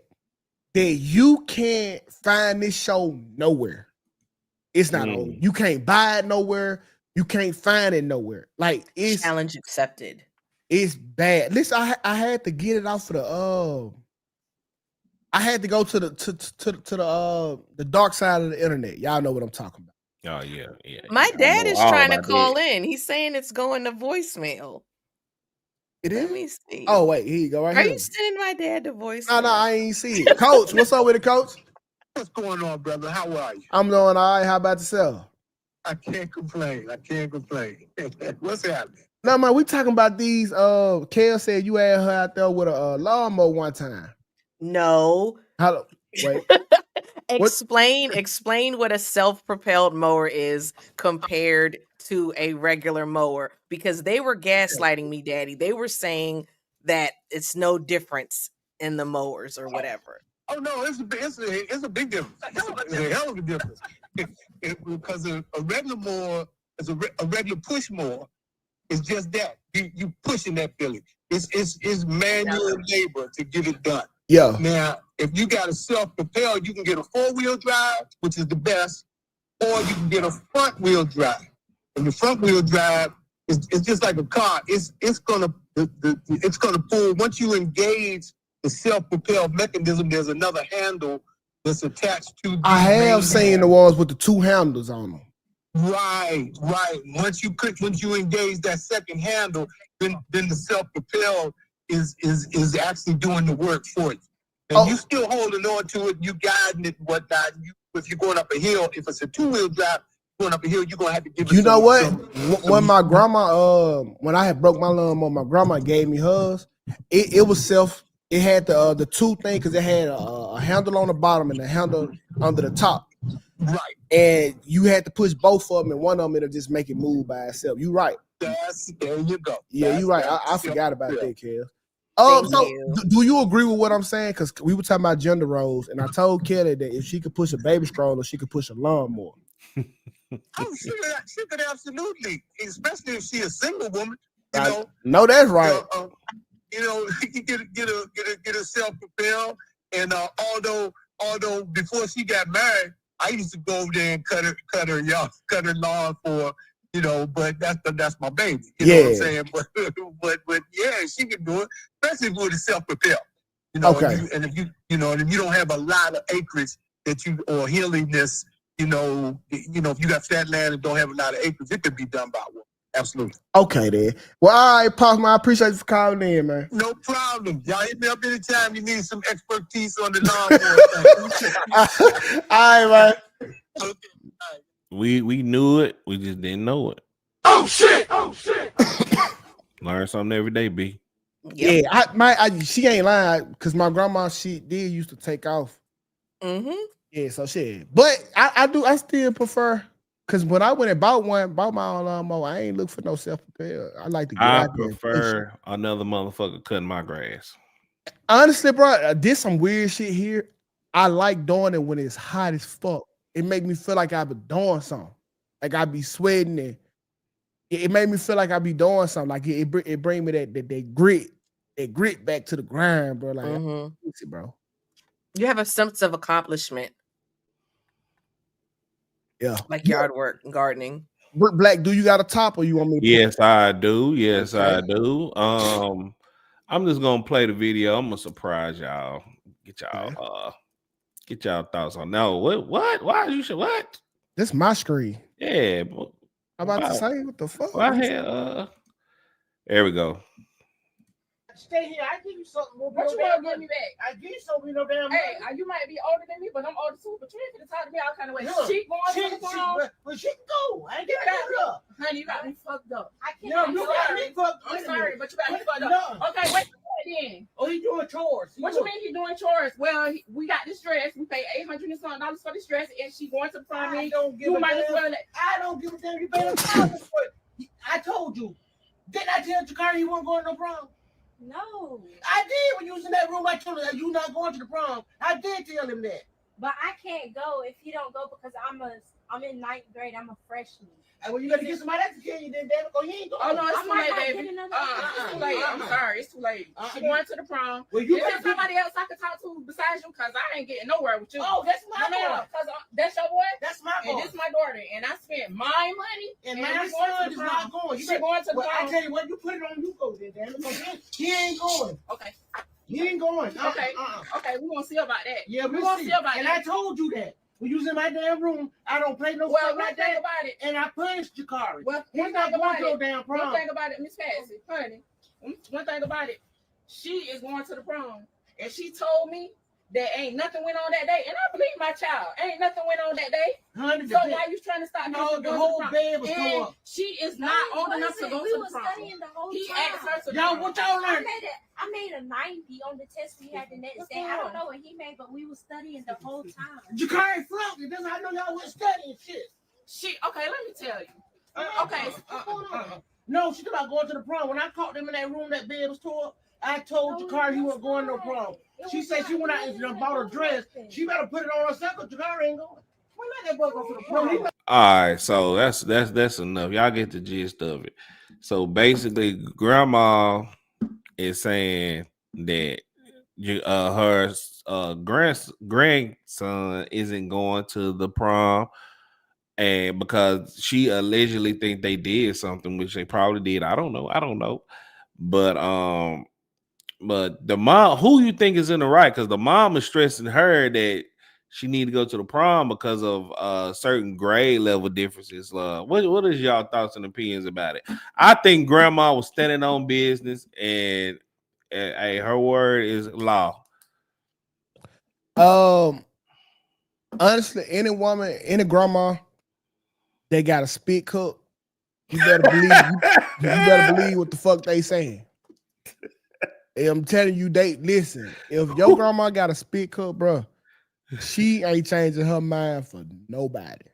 Speaker 1: that you can't find this show nowhere. It's not on. You can't buy it nowhere. You can't find it nowhere. Like it's
Speaker 2: challenge accepted.
Speaker 1: It's bad. Listen, I had to get it off of the I had to go to the dark side of the internet. Y'all know what I'm talking about.
Speaker 5: Oh yeah.
Speaker 2: My dad is trying to call in. He's saying it's going to voicemail.
Speaker 1: It is?
Speaker 2: Let me see.
Speaker 1: Oh wait, here you go. Right
Speaker 2: Are
Speaker 1: here.
Speaker 2: you sending my dad to voicemail?
Speaker 1: No, I ain't see it. Coach, what's up with it, Coach?
Speaker 18: What's going on, brother? How are you?
Speaker 1: I'm doing all right. How about yourself?
Speaker 18: I can't complain. What's happening?
Speaker 1: No, man, we talking about these. Kel said you had her out there with a lawnmower one time.
Speaker 2: No.
Speaker 1: Hello. Wait.
Speaker 2: Explain what a self-propelled mower is compared to a regular mower, because they were gaslighting me, Daddy. They were saying that it's no difference in the mowers or whatever.
Speaker 18: Oh no, it's a big difference. It's a hell of a difference. Because a regular mower is a regular push mower. It's just that you pushing that filly. It's manual labor to get it done.
Speaker 1: Yeah.
Speaker 18: Now, if you got a self-propelled, you can get a 4-wheel drive, which is the best, or you can get a front-wheel drive. And the front-wheel drive is just like a car. It's gonna pull once you engage the self-propelled mechanism. There's another handle that's attached to.
Speaker 1: I have seen the ones with the 2 handles on them.
Speaker 18: Right. Once you engage that second handle, then the self-propelled is actually doing the work for you. And you still holding on to it, you guiding it, whatnot. If you're going up a hill, if it's a 2-wheel drive going up a hill, you're gonna have to give it.
Speaker 1: You know what? When my grandma, when I had broke my lawnmower, my grandma gave me hers. It was It had the 2 things because it had a handle on the bottom and a handle under the top.
Speaker 18: Right.
Speaker 1: And you had to push both of them, and one of them it'll just make it move by itself. You right.
Speaker 18: There you go.
Speaker 1: Yeah, you right. I forgot about that, Kel. Do you agree with what I'm saying? Because we were talking about gender roles, and I told Kelly that if she could push a baby stroller, she could push a lawnmower.
Speaker 18: She could absolutely, especially if she's a single woman.
Speaker 1: No, that's right.
Speaker 18: You get a self-propelled, and although before she got married, I used to go over there and cut her lawn for, but that's my baby. You know what I'm saying? But yeah, she can do it, especially with a self-propelled.
Speaker 1: Okay.
Speaker 18: And if you don't have a lot of acreage or hilliness, if you got flat land and don't have a lot of acreage, it could be done by one. Absolutely.
Speaker 1: Okay, then. Well, all right, Pops, man. I appreciate you for calling in, man.
Speaker 18: No problem. Y'all hit me up anytime you need some expertise on the lawnmower.
Speaker 1: All right, man.
Speaker 18: Okay.
Speaker 5: We knew it. We just didn't know it.
Speaker 18: Oh shit!
Speaker 5: Learn something every day, B.
Speaker 1: Yeah, she ain't lying because my grandma, she did used to take off.
Speaker 2: Mm-hmm.
Speaker 1: Yeah, so shit. But I still prefer. Cause when I went and bought my own lawnmower, I ain't look for no self-propelled. I like to get out there. I
Speaker 5: prefer another motherfucker cutting my grass.
Speaker 1: Honestly, bro, did some weird shit here. I like doing it when it's hot as fuck. It make me feel like I be doing something. Like I be sweating and it made me feel like I be doing something. Like it bring me that grit back to the grind, bro. Like, bro.
Speaker 2: You have a sense of accomplishment.
Speaker 1: Yeah,
Speaker 2: like yard work and gardening.
Speaker 1: Black, do you got a top or you want me to?
Speaker 5: Yes, I do. Yes, I do. I'm just gonna play the video. I'm gonna surprise y'all. Get y'all thoughts on no. What? Why you should what?
Speaker 1: This my screen.
Speaker 5: Yeah.
Speaker 1: I'm about to say what the fuck.
Speaker 5: There we go.
Speaker 19: Stay here. I give you something.
Speaker 20: What you want to give me back?
Speaker 19: I give you something. No damn.
Speaker 20: Hey, you might be older than me, but I'm older too. But you ain't gonna talk to me all kind of way. She going to the prom.
Speaker 19: But she can go. I ain't get back up.
Speaker 20: Honey, you got me fucked up. I
Speaker 19: No,
Speaker 20: can't.
Speaker 19: you got me fucked up.
Speaker 20: I'm sorry, but you got me fucked up. Okay, wait. Then.
Speaker 19: Oh, he doing chores.
Speaker 20: What you mean he doing chores? Well, we got this dress. We paid $800 and something for this dress, and she going to the prom.
Speaker 19: I don't give a damn. I don't give a damn. You better I told you. Didn't I tell Jakari you weren't going to no prom?
Speaker 20: No.
Speaker 19: I did when you was in that room. I told him you not going to the prom. I did tell him that.
Speaker 21: But I can't go if he don't go because I'm in 9th grade. I'm a freshman.
Speaker 19: And when you gotta get somebody else to kill you, then David go, you ain't going.
Speaker 20: Oh no, it's too late, baby. It's too late. I'm sorry, it's too late. She going to the prom.
Speaker 19: Well, you
Speaker 20: got somebody else I can talk to besides you, cause I ain't getting nowhere with you.
Speaker 19: Oh, that's my boy.
Speaker 20: Cause that's your boy.
Speaker 19: That's my boy.
Speaker 20: And this my daughter, and I spent my money.
Speaker 19: And my son is not going.
Speaker 20: She going to the prom.
Speaker 19: I tell you what, you put it on you go there, damn it. He ain't going.
Speaker 20: Okay.
Speaker 19: He ain't going.
Speaker 20: Okay. Okay, we gonna see about that.
Speaker 19: Yeah,
Speaker 20: we gonna see about that.
Speaker 19: And I told you that. When you was in my damn room, I don't play no stuff like that.
Speaker 20: About it.
Speaker 19: And I punished Jakari.
Speaker 20: Well,
Speaker 19: he's not going to your damn prom.
Speaker 20: One thing about it, Miss Patsy, honey. One thing about it, she is going to the prom, and she told me that ain't nothing went on that day, and I believe my child. Ain't nothing went on that day.
Speaker 19: 100%.
Speaker 20: So why you trying to stop?
Speaker 19: No, the whole bed was tore up.
Speaker 20: She is not old enough to go to the prom. He asked her to.
Speaker 19: Y'all, what y'all learned?
Speaker 21: I made a 90 on the test we had the next day. I don't know what he made, but we were studying the whole time.
Speaker 19: Jakari flunked it. That's how I know y'all went studying shit.
Speaker 20: Okay, let me tell you. Okay.
Speaker 19: No, she's about going to the prom. When I caught them in that room, that bed was tore up. I told Jakari he wasn't going no prom. She said she went out and bought a dress. She better put it on herself because Jakari ain't going. Well, let that boy go for the prom.
Speaker 5: All right, so that's enough. Y'all get the gist of it. So basically, grandma is saying that her grandson isn't going to the prom, and because she allegedly think they did something, which they probably did. I don't know, but the mom, who you think is in the right? Because the mom is stressing her that she need to go to the prom because of certain grade level differences. What is y'all thoughts and opinions about it? I think grandma was standing on business, and her word is law.
Speaker 1: Honestly, any woman, any grandma, they got a spit cup. You better believe what the fuck they saying. And I'm telling you, listen. If your grandma got a spit cup, bro, she ain't changing her mind for nobody.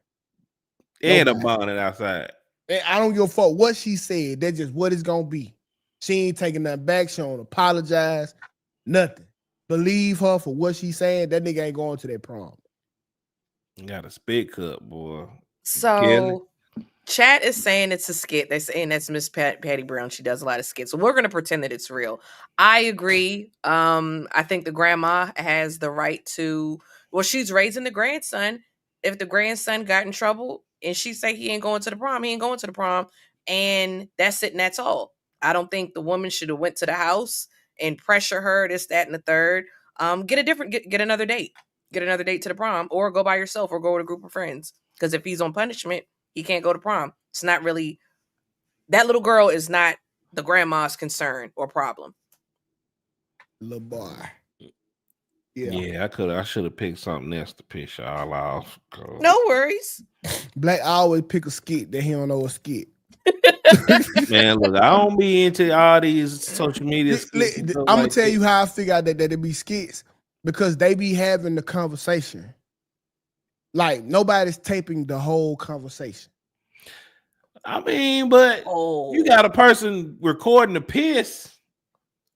Speaker 5: And a bonnet outside.
Speaker 1: And I don't give a fuck what she said. That's just what it's gonna be. She ain't taking nothing back. She don't apologize. Nothing. Believe her for what she saying. That nigga ain't going to that prom.
Speaker 5: Got a spit cup, boy.
Speaker 2: So chat is saying it's a skit. They're saying that's Miss Patty Brown. She does a lot of skits. So we're gonna pretend that it's real. I agree. I think the grandma has the right to. Well, she's raising the grandson. If the grandson got in trouble and she say he ain't going to the prom, he ain't going to the prom, and that's it and that's all. I don't think the woman should have went to the house and pressure her, this, that, and the third. Get another date. Get another date to the prom, or go by yourself, or go with a group of friends. Because if he's on punishment, he can't go to prom. It's not really, that little girl is not the grandma's concern or problem.
Speaker 1: Little boy.
Speaker 5: Yeah, I should have picked something else to piss y'all off.
Speaker 2: No worries.
Speaker 1: Black always pick a skit that he don't know a skit.
Speaker 5: Man, look, I don't be into all these social media skits.
Speaker 1: I'm gonna tell you how I figure out that it be skits, because they be having the conversation. Like nobody's taping the whole conversation.
Speaker 5: I mean, but you got a person recording the piss.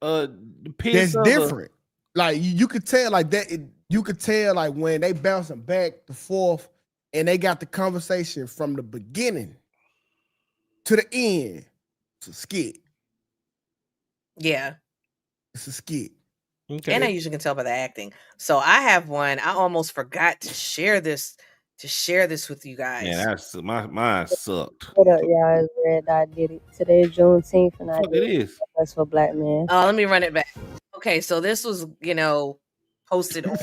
Speaker 1: That's different. Like you could tell, like that. You could tell, like when they bouncing back and forth, and they got the conversation from the beginning to the end. It's a skit.
Speaker 2: Yeah,
Speaker 1: it's a skit.
Speaker 2: Okay. And I usually can tell by the acting. So I have one. I almost forgot to share this with you guys.
Speaker 5: Yeah, that's mine sucked.
Speaker 4: What up, y'all? It's Red Dot Did It. Today is Juneteenth, and I did
Speaker 5: it.
Speaker 4: That's for Black men.
Speaker 2: Let me run it back. Okay, so this was, posted on,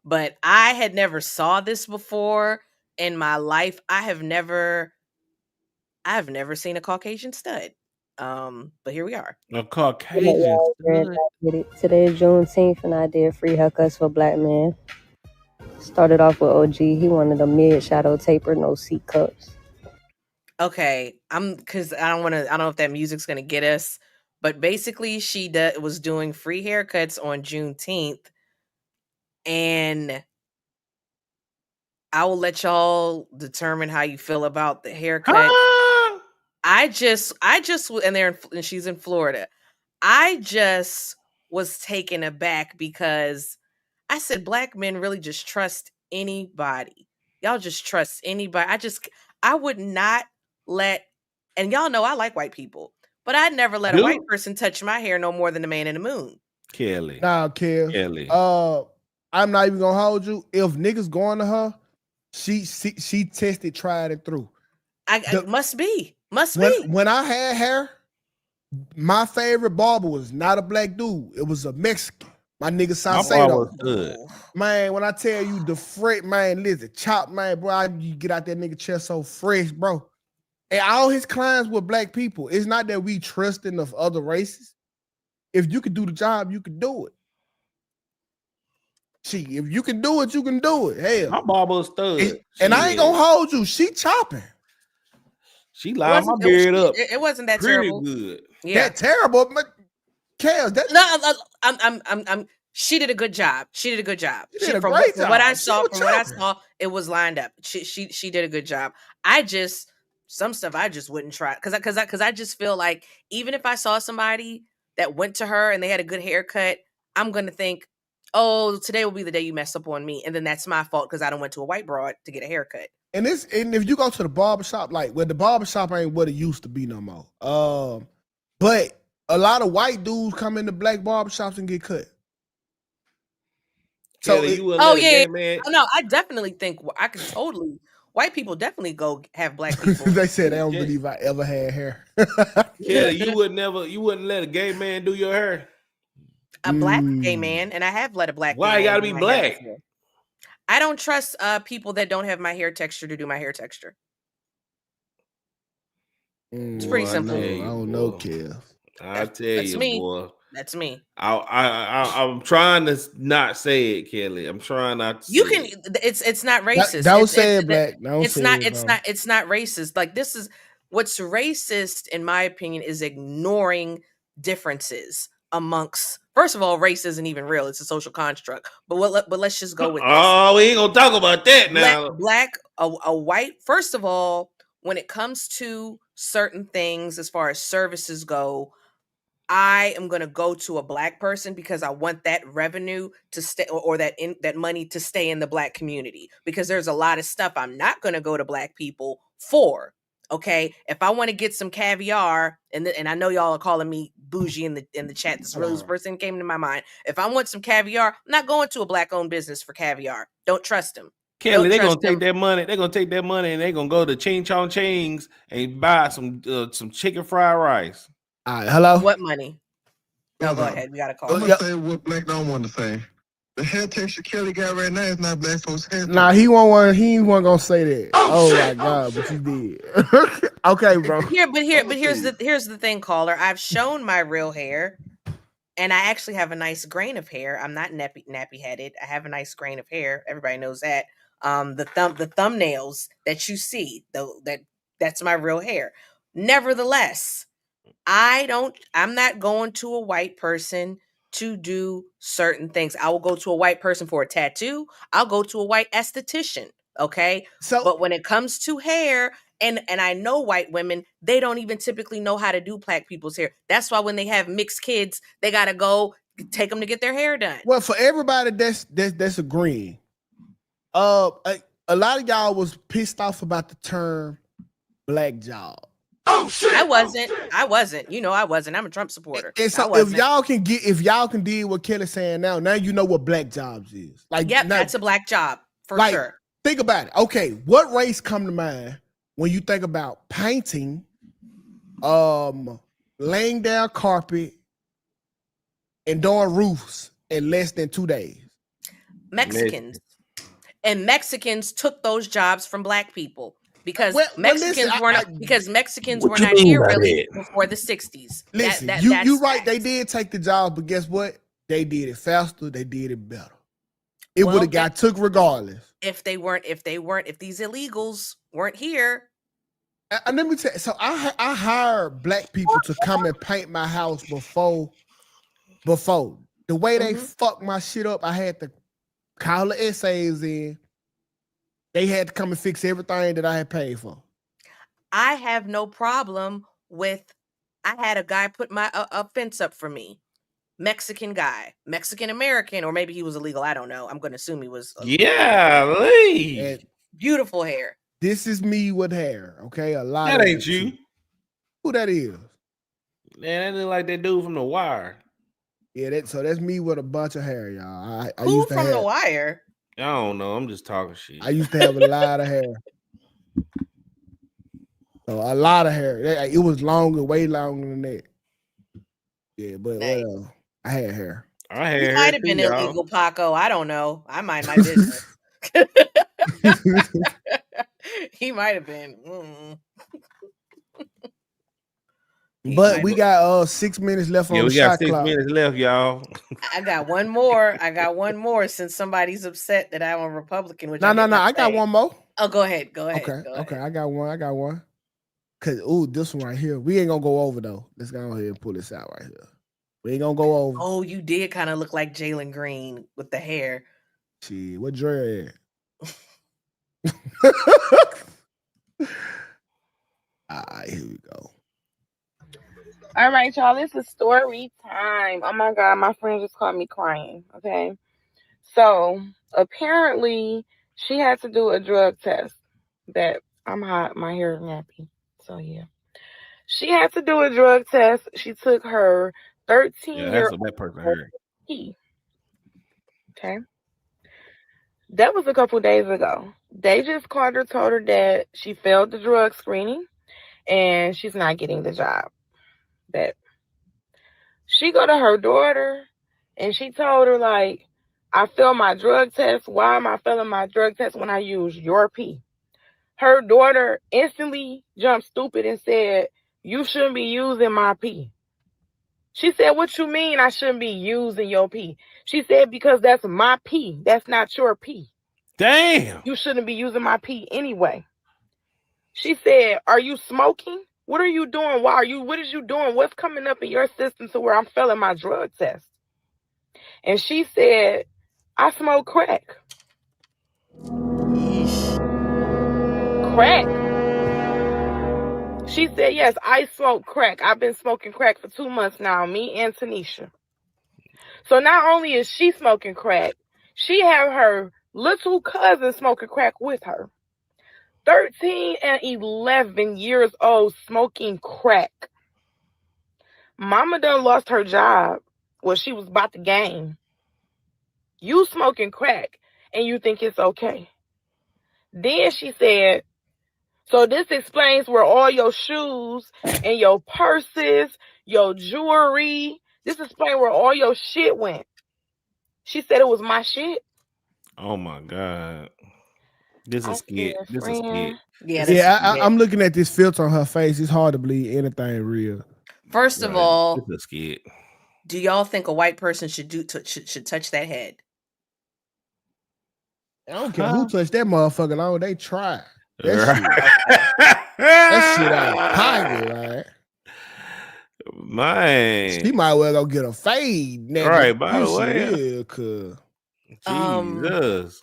Speaker 2: but I had never saw this before in my life. I've never seen a Caucasian stud. But here we are.
Speaker 5: A Caucasian stud.
Speaker 4: Today is Juneteenth, and I did free haircuts for Black men. Started off with OG. He wanted a mid shadow taper, no C cups.
Speaker 2: Okay, because I don't know if that music's gonna get us, but basically she was doing free haircuts on Juneteenth, and I will let y'all determine how you feel about the haircut. I just and she's in Florida. I just was taken aback because I said Black men really just trust anybody. Y'all just trust anybody. I would not let, and y'all know I like white people, but I'd never let a white person touch my hair no more than the man in the moon.
Speaker 5: Kelly.
Speaker 1: Nah, Kelly. I'm not even gonna hold you. If niggas going to her, she tested, tried it through.
Speaker 2: Must be.
Speaker 1: When I had hair, my favorite barber was not a black dude. It was a Mexican. My nigga Salcedo.
Speaker 5: Good.
Speaker 1: Man, when I tell you the fresh, man, listen, chop, man, bro, you get out that nigga chest so fresh, bro. And all his clients were black people. It's not that we trusting of other races. If you could do the job, you could do it. If you can do it, you can do it. Hell.
Speaker 5: My barber stud.
Speaker 1: And I ain't gonna hold you. She chopping.
Speaker 5: She lined my beard up.
Speaker 2: It wasn't that
Speaker 5: pretty
Speaker 2: terrible.
Speaker 5: Good.
Speaker 1: Yeah. That terrible, but Kels,
Speaker 2: she did a good job. She did a great job.
Speaker 1: From
Speaker 2: what I saw, it was lined up. She did a good job. Some stuff I just wouldn't try because I just feel like even if I saw somebody that went to her and they had a good haircut, I'm gonna think, oh, today will be the day you mess up on me, and then that's my fault because I don't went to a white broad to get a haircut.
Speaker 1: And if you go to the barbershop, like the barbershop ain't what it used to be no more. But a lot of white dudes come into black barbershops and get cut.
Speaker 5: So man.
Speaker 2: No, I definitely think I could totally. White people definitely go have black people.
Speaker 1: They said they don't believe I ever had hair.
Speaker 5: Kelly, you wouldn't let a gay man do your hair.
Speaker 2: A black gay man, and I have let a black.
Speaker 5: Why
Speaker 2: gay
Speaker 5: you gotta
Speaker 2: man
Speaker 5: be black?
Speaker 2: I don't trust people that don't have my hair texture to do my hair texture. It's pretty simple.
Speaker 1: I don't know, Kev.
Speaker 5: I tell you,
Speaker 2: me.
Speaker 5: boy.
Speaker 2: That's me.
Speaker 5: I'm trying to not say it, Kelly. I'm trying not to.
Speaker 2: It's not racist.
Speaker 1: Don't say it, black.
Speaker 2: It's not racist. Like, this is what's racist, in my opinion, is ignoring differences amongst. First of all, race isn't even real; it's a social construct. But let's just go with this.
Speaker 5: Oh, we ain't gonna talk about that now.
Speaker 2: A white. First of all, when it comes to certain things, as far as services go, I am going to go to a black person because I want that revenue to stay, or that money to stay in the black community, because there's a lot of stuff I'm not going to go to black people for. Okay. If I want to get some caviar, and I know y'all are calling me bougie in the chat. This person came to my mind. If I want some caviar, I'm not going to a black owned business for caviar. Don't trust them.
Speaker 5: Kelly, they're gonna take that money. They're gonna take that money and they're gonna go to Ching Chong Chings and buy some chicken fried rice.
Speaker 1: All right, hello.
Speaker 2: What money? No, go ahead. We got a call.
Speaker 17: I'm gonna say what Black don't want to say. The hair texture Kelly got right now is not black folks' hair.
Speaker 1: Nah, he wasn't gonna say that. Oh my God, but you did. Okay, bro.
Speaker 2: Here's the thing, caller. I've shown my real hair, and I actually have a nice grain of hair. I'm not nappy headed. I have a nice grain of hair. Everybody knows that. The thumbnails that you see, though, that's my real hair. Nevertheless, I'm not going to a white person to do certain things. I will go to a white person for a tattoo. I'll go to a white esthetician. Okay. But when it comes to hair, and I know white women, they don't even typically know how to do black people's hair. That's why when they have mixed kids, they got to go take them to get their hair done.
Speaker 1: Well, for everybody that's agreeing, a lot of y'all was pissed off about the term black job.
Speaker 2: Oh shit! I wasn't. You know, I wasn't. I'm a Trump supporter.
Speaker 1: And so if y'all can deal with Kelly saying now you know what black jobs is. Like,
Speaker 2: yep, that's a black job for sure.
Speaker 1: Think about it. Okay, what race come to mind when you think about painting, laying down carpet, and doing roofs in less than 2 days?
Speaker 2: Mexicans. And Mexicans took those jobs from black people. Because Mexicans were not here really before the 60s.
Speaker 1: Listen, you right. They did take the job, but guess what? They did it faster. They did it better. It would have got took regardless.
Speaker 2: If these illegals weren't here.
Speaker 1: And let me tell you. So I hired black people to come and paint my house before. The way they fucked my shit up, I had to call the essays in. They had to come and fix everything that I had paid for.
Speaker 2: I have no problem with. I had a guy put a fence up for me. Mexican guy, Mexican American, or maybe he was illegal. I don't know. I'm going to assume he was.
Speaker 5: Yeah,
Speaker 2: beautiful hair.
Speaker 1: This is me with hair. Okay, a lot.
Speaker 5: That ain't you.
Speaker 1: Who that is?
Speaker 5: Man, that look like that dude from The Wire.
Speaker 1: Yeah, so that's me with a bunch of hair, y'all.
Speaker 2: Who from The Wire?
Speaker 5: I don't know. I'm just talking shit.
Speaker 1: I used to have a lot of hair. So a lot of hair. It was longer, way longer than that. Yeah, but I had hair.
Speaker 2: He might have been illegal, Paco. I don't know. I mind my business. He might have been.
Speaker 1: But we got 6 minutes left on the shot clock.
Speaker 5: We got 6 minutes left, y'all.
Speaker 2: I got one more since somebody's upset that I'm a Republican. Which
Speaker 1: no. I got one more.
Speaker 2: Oh, go ahead.
Speaker 1: Okay. I got one. Cause this one right here, we ain't gonna go over though. Let's go ahead and pull this out right here. We ain't gonna go over.
Speaker 2: Oh, you did kind of look like Jalen Green with the hair.
Speaker 1: Gee, what Dre at? All right, here we go.
Speaker 3: All right, y'all. This is story time. Oh my God, my friend just caught me crying. Okay. So apparently she had to do a drug test. That I'm hot, my hair is nappy. So yeah. She had to do a drug test. She took her 13-year-old
Speaker 5: that person heard.
Speaker 3: pee. Okay. That was a couple days ago. They just called her, told her that she failed the drug screening and she's not getting the job. That she go to her daughter and she told her, like, I failed my drug test. Why am I failing my drug test when I use your pee? Her daughter instantly jumped stupid and said, you shouldn't be using my pee. She said, what you mean I shouldn't be using your pee? She said, because that's my pee. That's not your pee.
Speaker 5: Damn.
Speaker 3: You shouldn't be using my pee anyway. She said, are you smoking? What are you doing? What is you doing? What's coming up in your system to where I'm failing my drug test? And she said, I smoke crack. Crack. She said, yes, I smoke crack. I've been smoking crack for 2 months now, me and Tanisha. So not only is she smoking crack, she have her little cousin smoking crack with her. 13 and 11 years old smoking crack. Mama done lost her job. Well, she was about to game. You smoking crack and you think it's okay. Then she said, so this explains where all your shoes and your purses, your jewelry, this explains where all your shit went. She said it was my shit.
Speaker 5: Oh my God. This is skit. This is skit.
Speaker 2: Yeah,
Speaker 1: I'm looking at this filter on her face. It's hard to believe anything real.
Speaker 2: First of all,
Speaker 5: this is skit.
Speaker 2: Do y'all think a white person should touch that head?
Speaker 1: I don't care who touched that motherfucker long. They try. That shit out of pocket, right?
Speaker 5: Man,
Speaker 1: she might well go get a fade.
Speaker 5: All right, by the way,
Speaker 1: Jesus.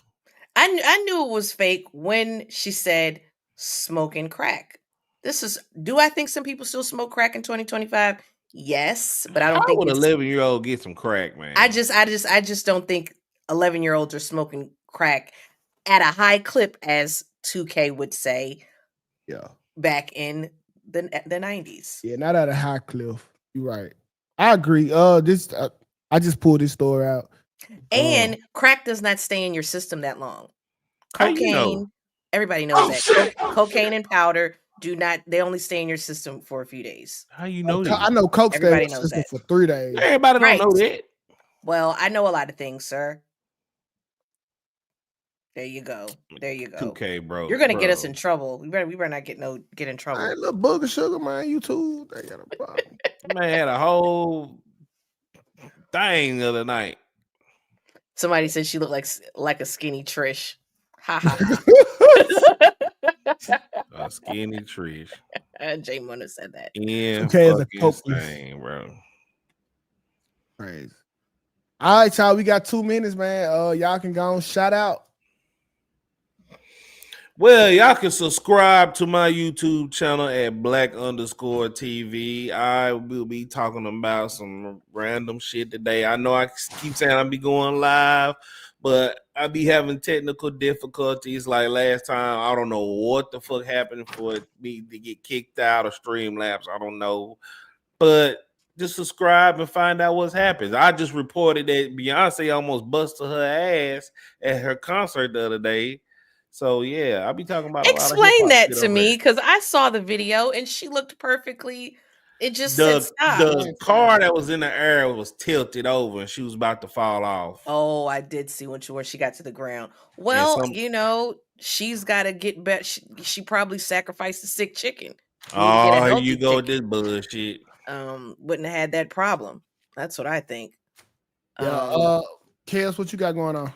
Speaker 2: I knew it was fake when she said smoking crack. Do I think some people still smoke crack in 2025? Yes, but I don't think
Speaker 5: would 11-year-old get some crack, man.
Speaker 2: I just don't think 11-year-olds are smoking crack at a high clip, as 2K would say.
Speaker 1: Yeah.
Speaker 2: Back in the 90s.
Speaker 1: Yeah, not at a high cliff. You're right. I agree. I just pulled this story out.
Speaker 2: And crack does not stay in your system that long.
Speaker 5: Cocaine,
Speaker 2: you know? Everybody knows that.
Speaker 5: Shit.
Speaker 2: Cocaine and powder they only stay in your system for a few days.
Speaker 5: How you know
Speaker 1: I know coke stays in
Speaker 2: Everybody
Speaker 1: your
Speaker 2: knows
Speaker 1: system
Speaker 2: that.
Speaker 1: for 3 days.
Speaker 5: Everybody don't know that.
Speaker 2: Well, I know a lot of things, sir. There you go.
Speaker 5: 2K, bro.
Speaker 2: You're gonna get us in trouble. We better not get in trouble.
Speaker 1: Hey, little booger sugar, man. You too. They got a problem.
Speaker 5: Man had a whole thing the other night.
Speaker 2: Somebody said she looked like a skinny Trish. Ha ha.
Speaker 5: A skinny Trish.
Speaker 2: Jay Mona said that.
Speaker 5: Yeah.
Speaker 1: Okay, it's a
Speaker 5: thing, bro.
Speaker 1: Crazy. All right, y'all. We got 2 minutes, man. Y'all can go on shout out.
Speaker 5: Well, y'all can subscribe to my YouTube channel at black_TV. I will be talking about some random shit today. I know I keep saying I'll be going live, but I be having technical difficulties like last time. I don't know what the fuck happened for me to get kicked out of Streamlabs. I don't know. But just subscribe and find out what's happened. I just reported that Beyonce almost busted her ass at her concert the other day. So yeah, I'll be talking about.
Speaker 2: Explain that to me, because I saw the video and she looked perfectly. It just said stop.
Speaker 5: The car that was in the air was tilted over and she was about to fall off.
Speaker 2: Oh, I did see when she got to the ground. Well, she's got to get better. She probably sacrificed a sick chicken.
Speaker 5: Oh, here you go with this bullshit.
Speaker 2: Wouldn't have had that problem. That's what I think.
Speaker 1: Yeah. Chaos, what you got going on?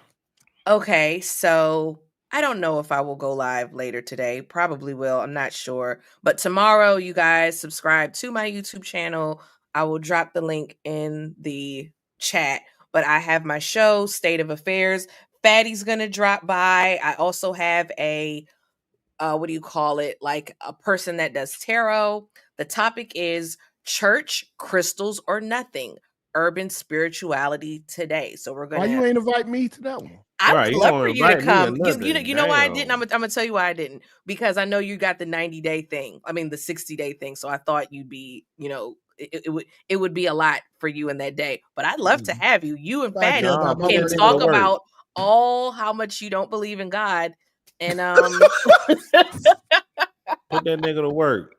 Speaker 2: Okay, so I don't know if I will go live later today. Probably will. I'm not sure. But tomorrow, you guys subscribe to my YouTube channel. I will drop the link in the chat. But I have my show, State of Affairs. Fatty's going to drop by. I also have a, like a person that does tarot. The topic is Church, crystals, or nothing. Urban spirituality today. So we're gonna.
Speaker 1: Why you ain't invite me to that one?
Speaker 2: I
Speaker 5: Right,
Speaker 2: would
Speaker 5: you
Speaker 2: love
Speaker 5: don't
Speaker 2: for you to
Speaker 5: invite me or
Speaker 2: come.
Speaker 5: nothing.
Speaker 2: You know why I
Speaker 5: Damn.
Speaker 2: didn't? I'm gonna tell you why I didn't. Because I know you got the 90-day thing. I mean the 60-day thing. So I thought you'd be, it would be a lot for you in that day. But I'd love to have you. You and
Speaker 1: I care
Speaker 2: Fatty
Speaker 1: about my
Speaker 2: can
Speaker 1: work.
Speaker 2: talk about all how much you don't believe in God. And
Speaker 5: Put that nigga to work.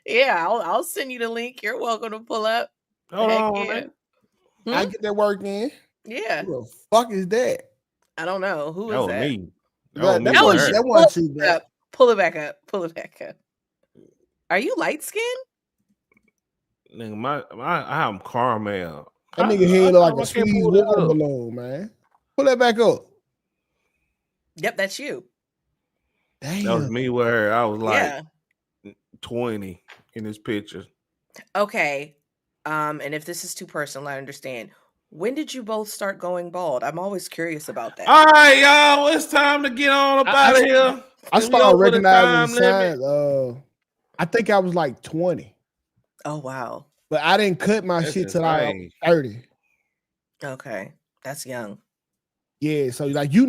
Speaker 2: yeah, I'll send you the link. You're welcome to pull up.
Speaker 5: Hold
Speaker 2: Heck
Speaker 5: on,
Speaker 2: yeah.
Speaker 5: man.
Speaker 1: I get that work in.
Speaker 2: Yeah.
Speaker 1: Who the fuck is that?
Speaker 2: I don't know. Who
Speaker 5: That
Speaker 2: is
Speaker 5: was
Speaker 2: that?
Speaker 5: me.
Speaker 1: That
Speaker 5: That was me.
Speaker 1: wasn't you, man.
Speaker 2: Pull it back up. Pull it back up. Are you light skinned?
Speaker 5: Nigga, I'm caramel.
Speaker 1: That nigga head look like a squeezed water balloon, man. Pull that back up.
Speaker 2: Yep, that's you.
Speaker 1: Damn.
Speaker 5: That was me where I was like
Speaker 2: Yeah.
Speaker 5: 20 in this picture.
Speaker 2: Okay. And if this is too personal, I understand. When did you both start going bald? I'm always curious about that.
Speaker 5: All right, y'all. It's time to get on up out of here.
Speaker 1: I
Speaker 5: We
Speaker 1: started
Speaker 5: over the
Speaker 1: recognizing
Speaker 5: time limit.
Speaker 1: signs. I think I was like 20.
Speaker 2: Oh wow.
Speaker 1: But I didn't cut my
Speaker 5: That's
Speaker 1: shit till I was
Speaker 5: insane.
Speaker 1: 30.
Speaker 2: Okay. That's young.
Speaker 1: Yeah, so like you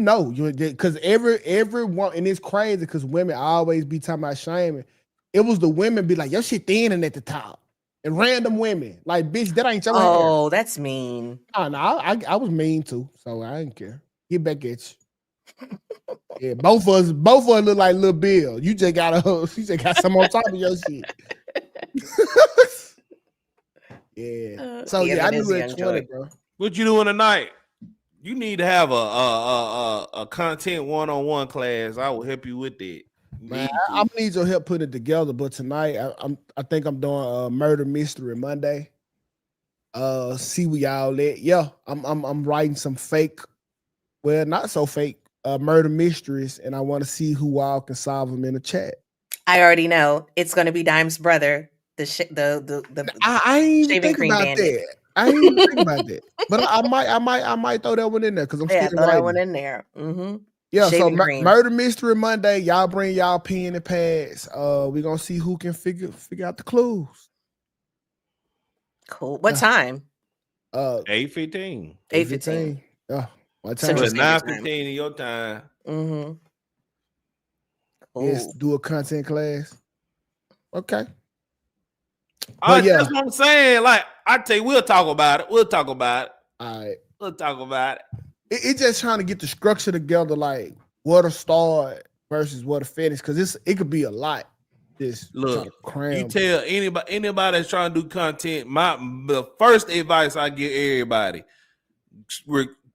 Speaker 1: because everyone, and it's crazy because women always be talking about shaming. It was the women be like, your shit thinning at the top. And random women. Like, bitch, that ain't your hair.
Speaker 2: Oh, that's mean.
Speaker 1: Oh, no, I was mean too, so I didn't care. Get back at you. Yeah, both of us look like Lil Bill. You just got some on top of your shit. Yeah. So I knew it at 20, bro.
Speaker 5: What you doing tonight? You need to have a content one-on-one class. I will help you with that.
Speaker 1: Man, I'm gonna need your help putting it together. But tonight, I think I'm doing murder mystery Monday. See where y'all at. Yeah, I'm writing some fake, well, not so fake, murder mysteries, and I want to see who all can solve them in the chat.
Speaker 2: I already know it's gonna be Dime's brother.
Speaker 1: I ain't even think about that. I ain't even think about that. But I might throw that one in there because I'm still
Speaker 2: throw
Speaker 1: writing.
Speaker 2: that one in there. Mm-hmm.
Speaker 1: Yeah,
Speaker 2: Shaving
Speaker 1: so
Speaker 2: cream.
Speaker 1: murder mystery Monday. Y'all bring y'all pen and pads. We're gonna see who can figure out the clues.
Speaker 2: Cool. What time?
Speaker 5: 8:15.
Speaker 2: 8:15.
Speaker 1: Yeah. What
Speaker 5: So
Speaker 1: time?
Speaker 5: it's 9:15 in your time.
Speaker 2: Mm-hmm.
Speaker 1: Yes, do a content class. Okay.
Speaker 5: That's what I'm saying. Like, I tell you, we'll talk about it.
Speaker 1: All right.
Speaker 5: We'll talk about it.
Speaker 1: It's just trying to get the structure together, like what to start versus what to finish, because it could be a lot. Just
Speaker 5: look,
Speaker 1: cram.
Speaker 5: You tell anybody that's trying to do content, the first advice I give everybody: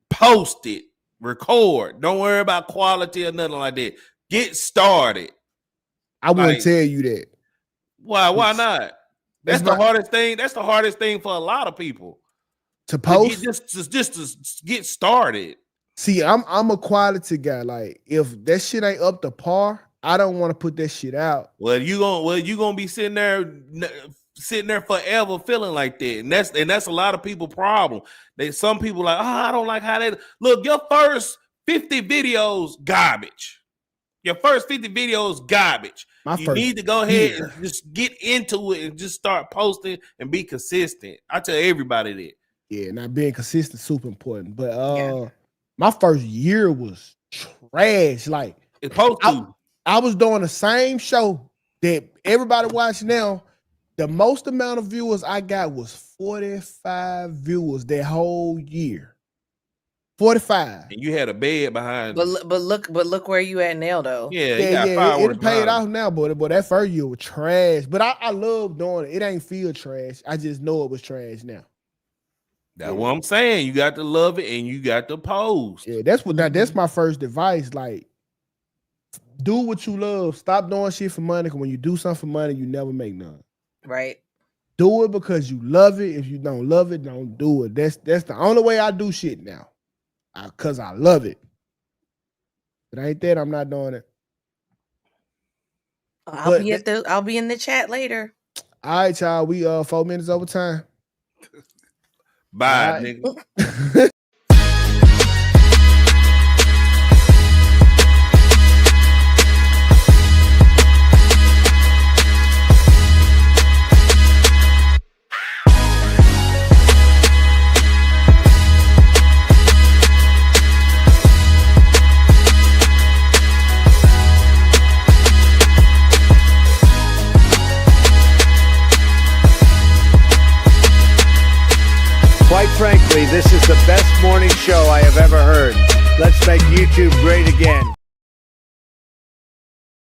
Speaker 5: post it, record. Don't worry about quality or nothing like that. Get started.
Speaker 1: I wouldn't tell you that.
Speaker 5: Why? Why not? That's the hardest thing. That's the hardest thing for a lot of people.
Speaker 1: To post,
Speaker 5: just to get started.
Speaker 1: See, I'm a quality guy. Like, if that shit ain't up to par, I don't want to put that shit out.
Speaker 5: Well, you gonna be sitting there forever feeling like that, and that's a lot of people' problem. Some people like, I don't like how they look. Your first 50 videos garbage. Your first 50 videos garbage. You need to go ahead and just get into it and just start posting and be consistent. I tell everybody that.
Speaker 1: Yeah, now being consistent is super important. But my first year was trash. Like,
Speaker 5: it's supposed to.
Speaker 1: I was doing the same show that everybody watch now. The most amount of viewers I got was 45 viewers that whole year. 45.
Speaker 5: And you had a bed behind.
Speaker 2: But look where you at now though.
Speaker 5: Yeah.
Speaker 1: It paid off now, but that first year was trash. But I love doing it. It ain't feel trash. I just know it was trash now.
Speaker 5: That's what I'm saying. You got to love it and you got to post.
Speaker 1: Yeah, that's my first advice. Like, do what you love. Stop doing shit for money. Because when you do something for money, you never make none.
Speaker 2: Right.
Speaker 1: Do it because you love it. If you don't love it, don't do it. That's the only way I do shit now. Because I love it. But ain't that I'm not doing it.
Speaker 2: I'll be in the chat later.
Speaker 1: All right, y'all. We 4 minutes over time.
Speaker 5: Bye, nigga.
Speaker 7: frankly, this is the best morning show I have ever heard. Let's make YouTube great again.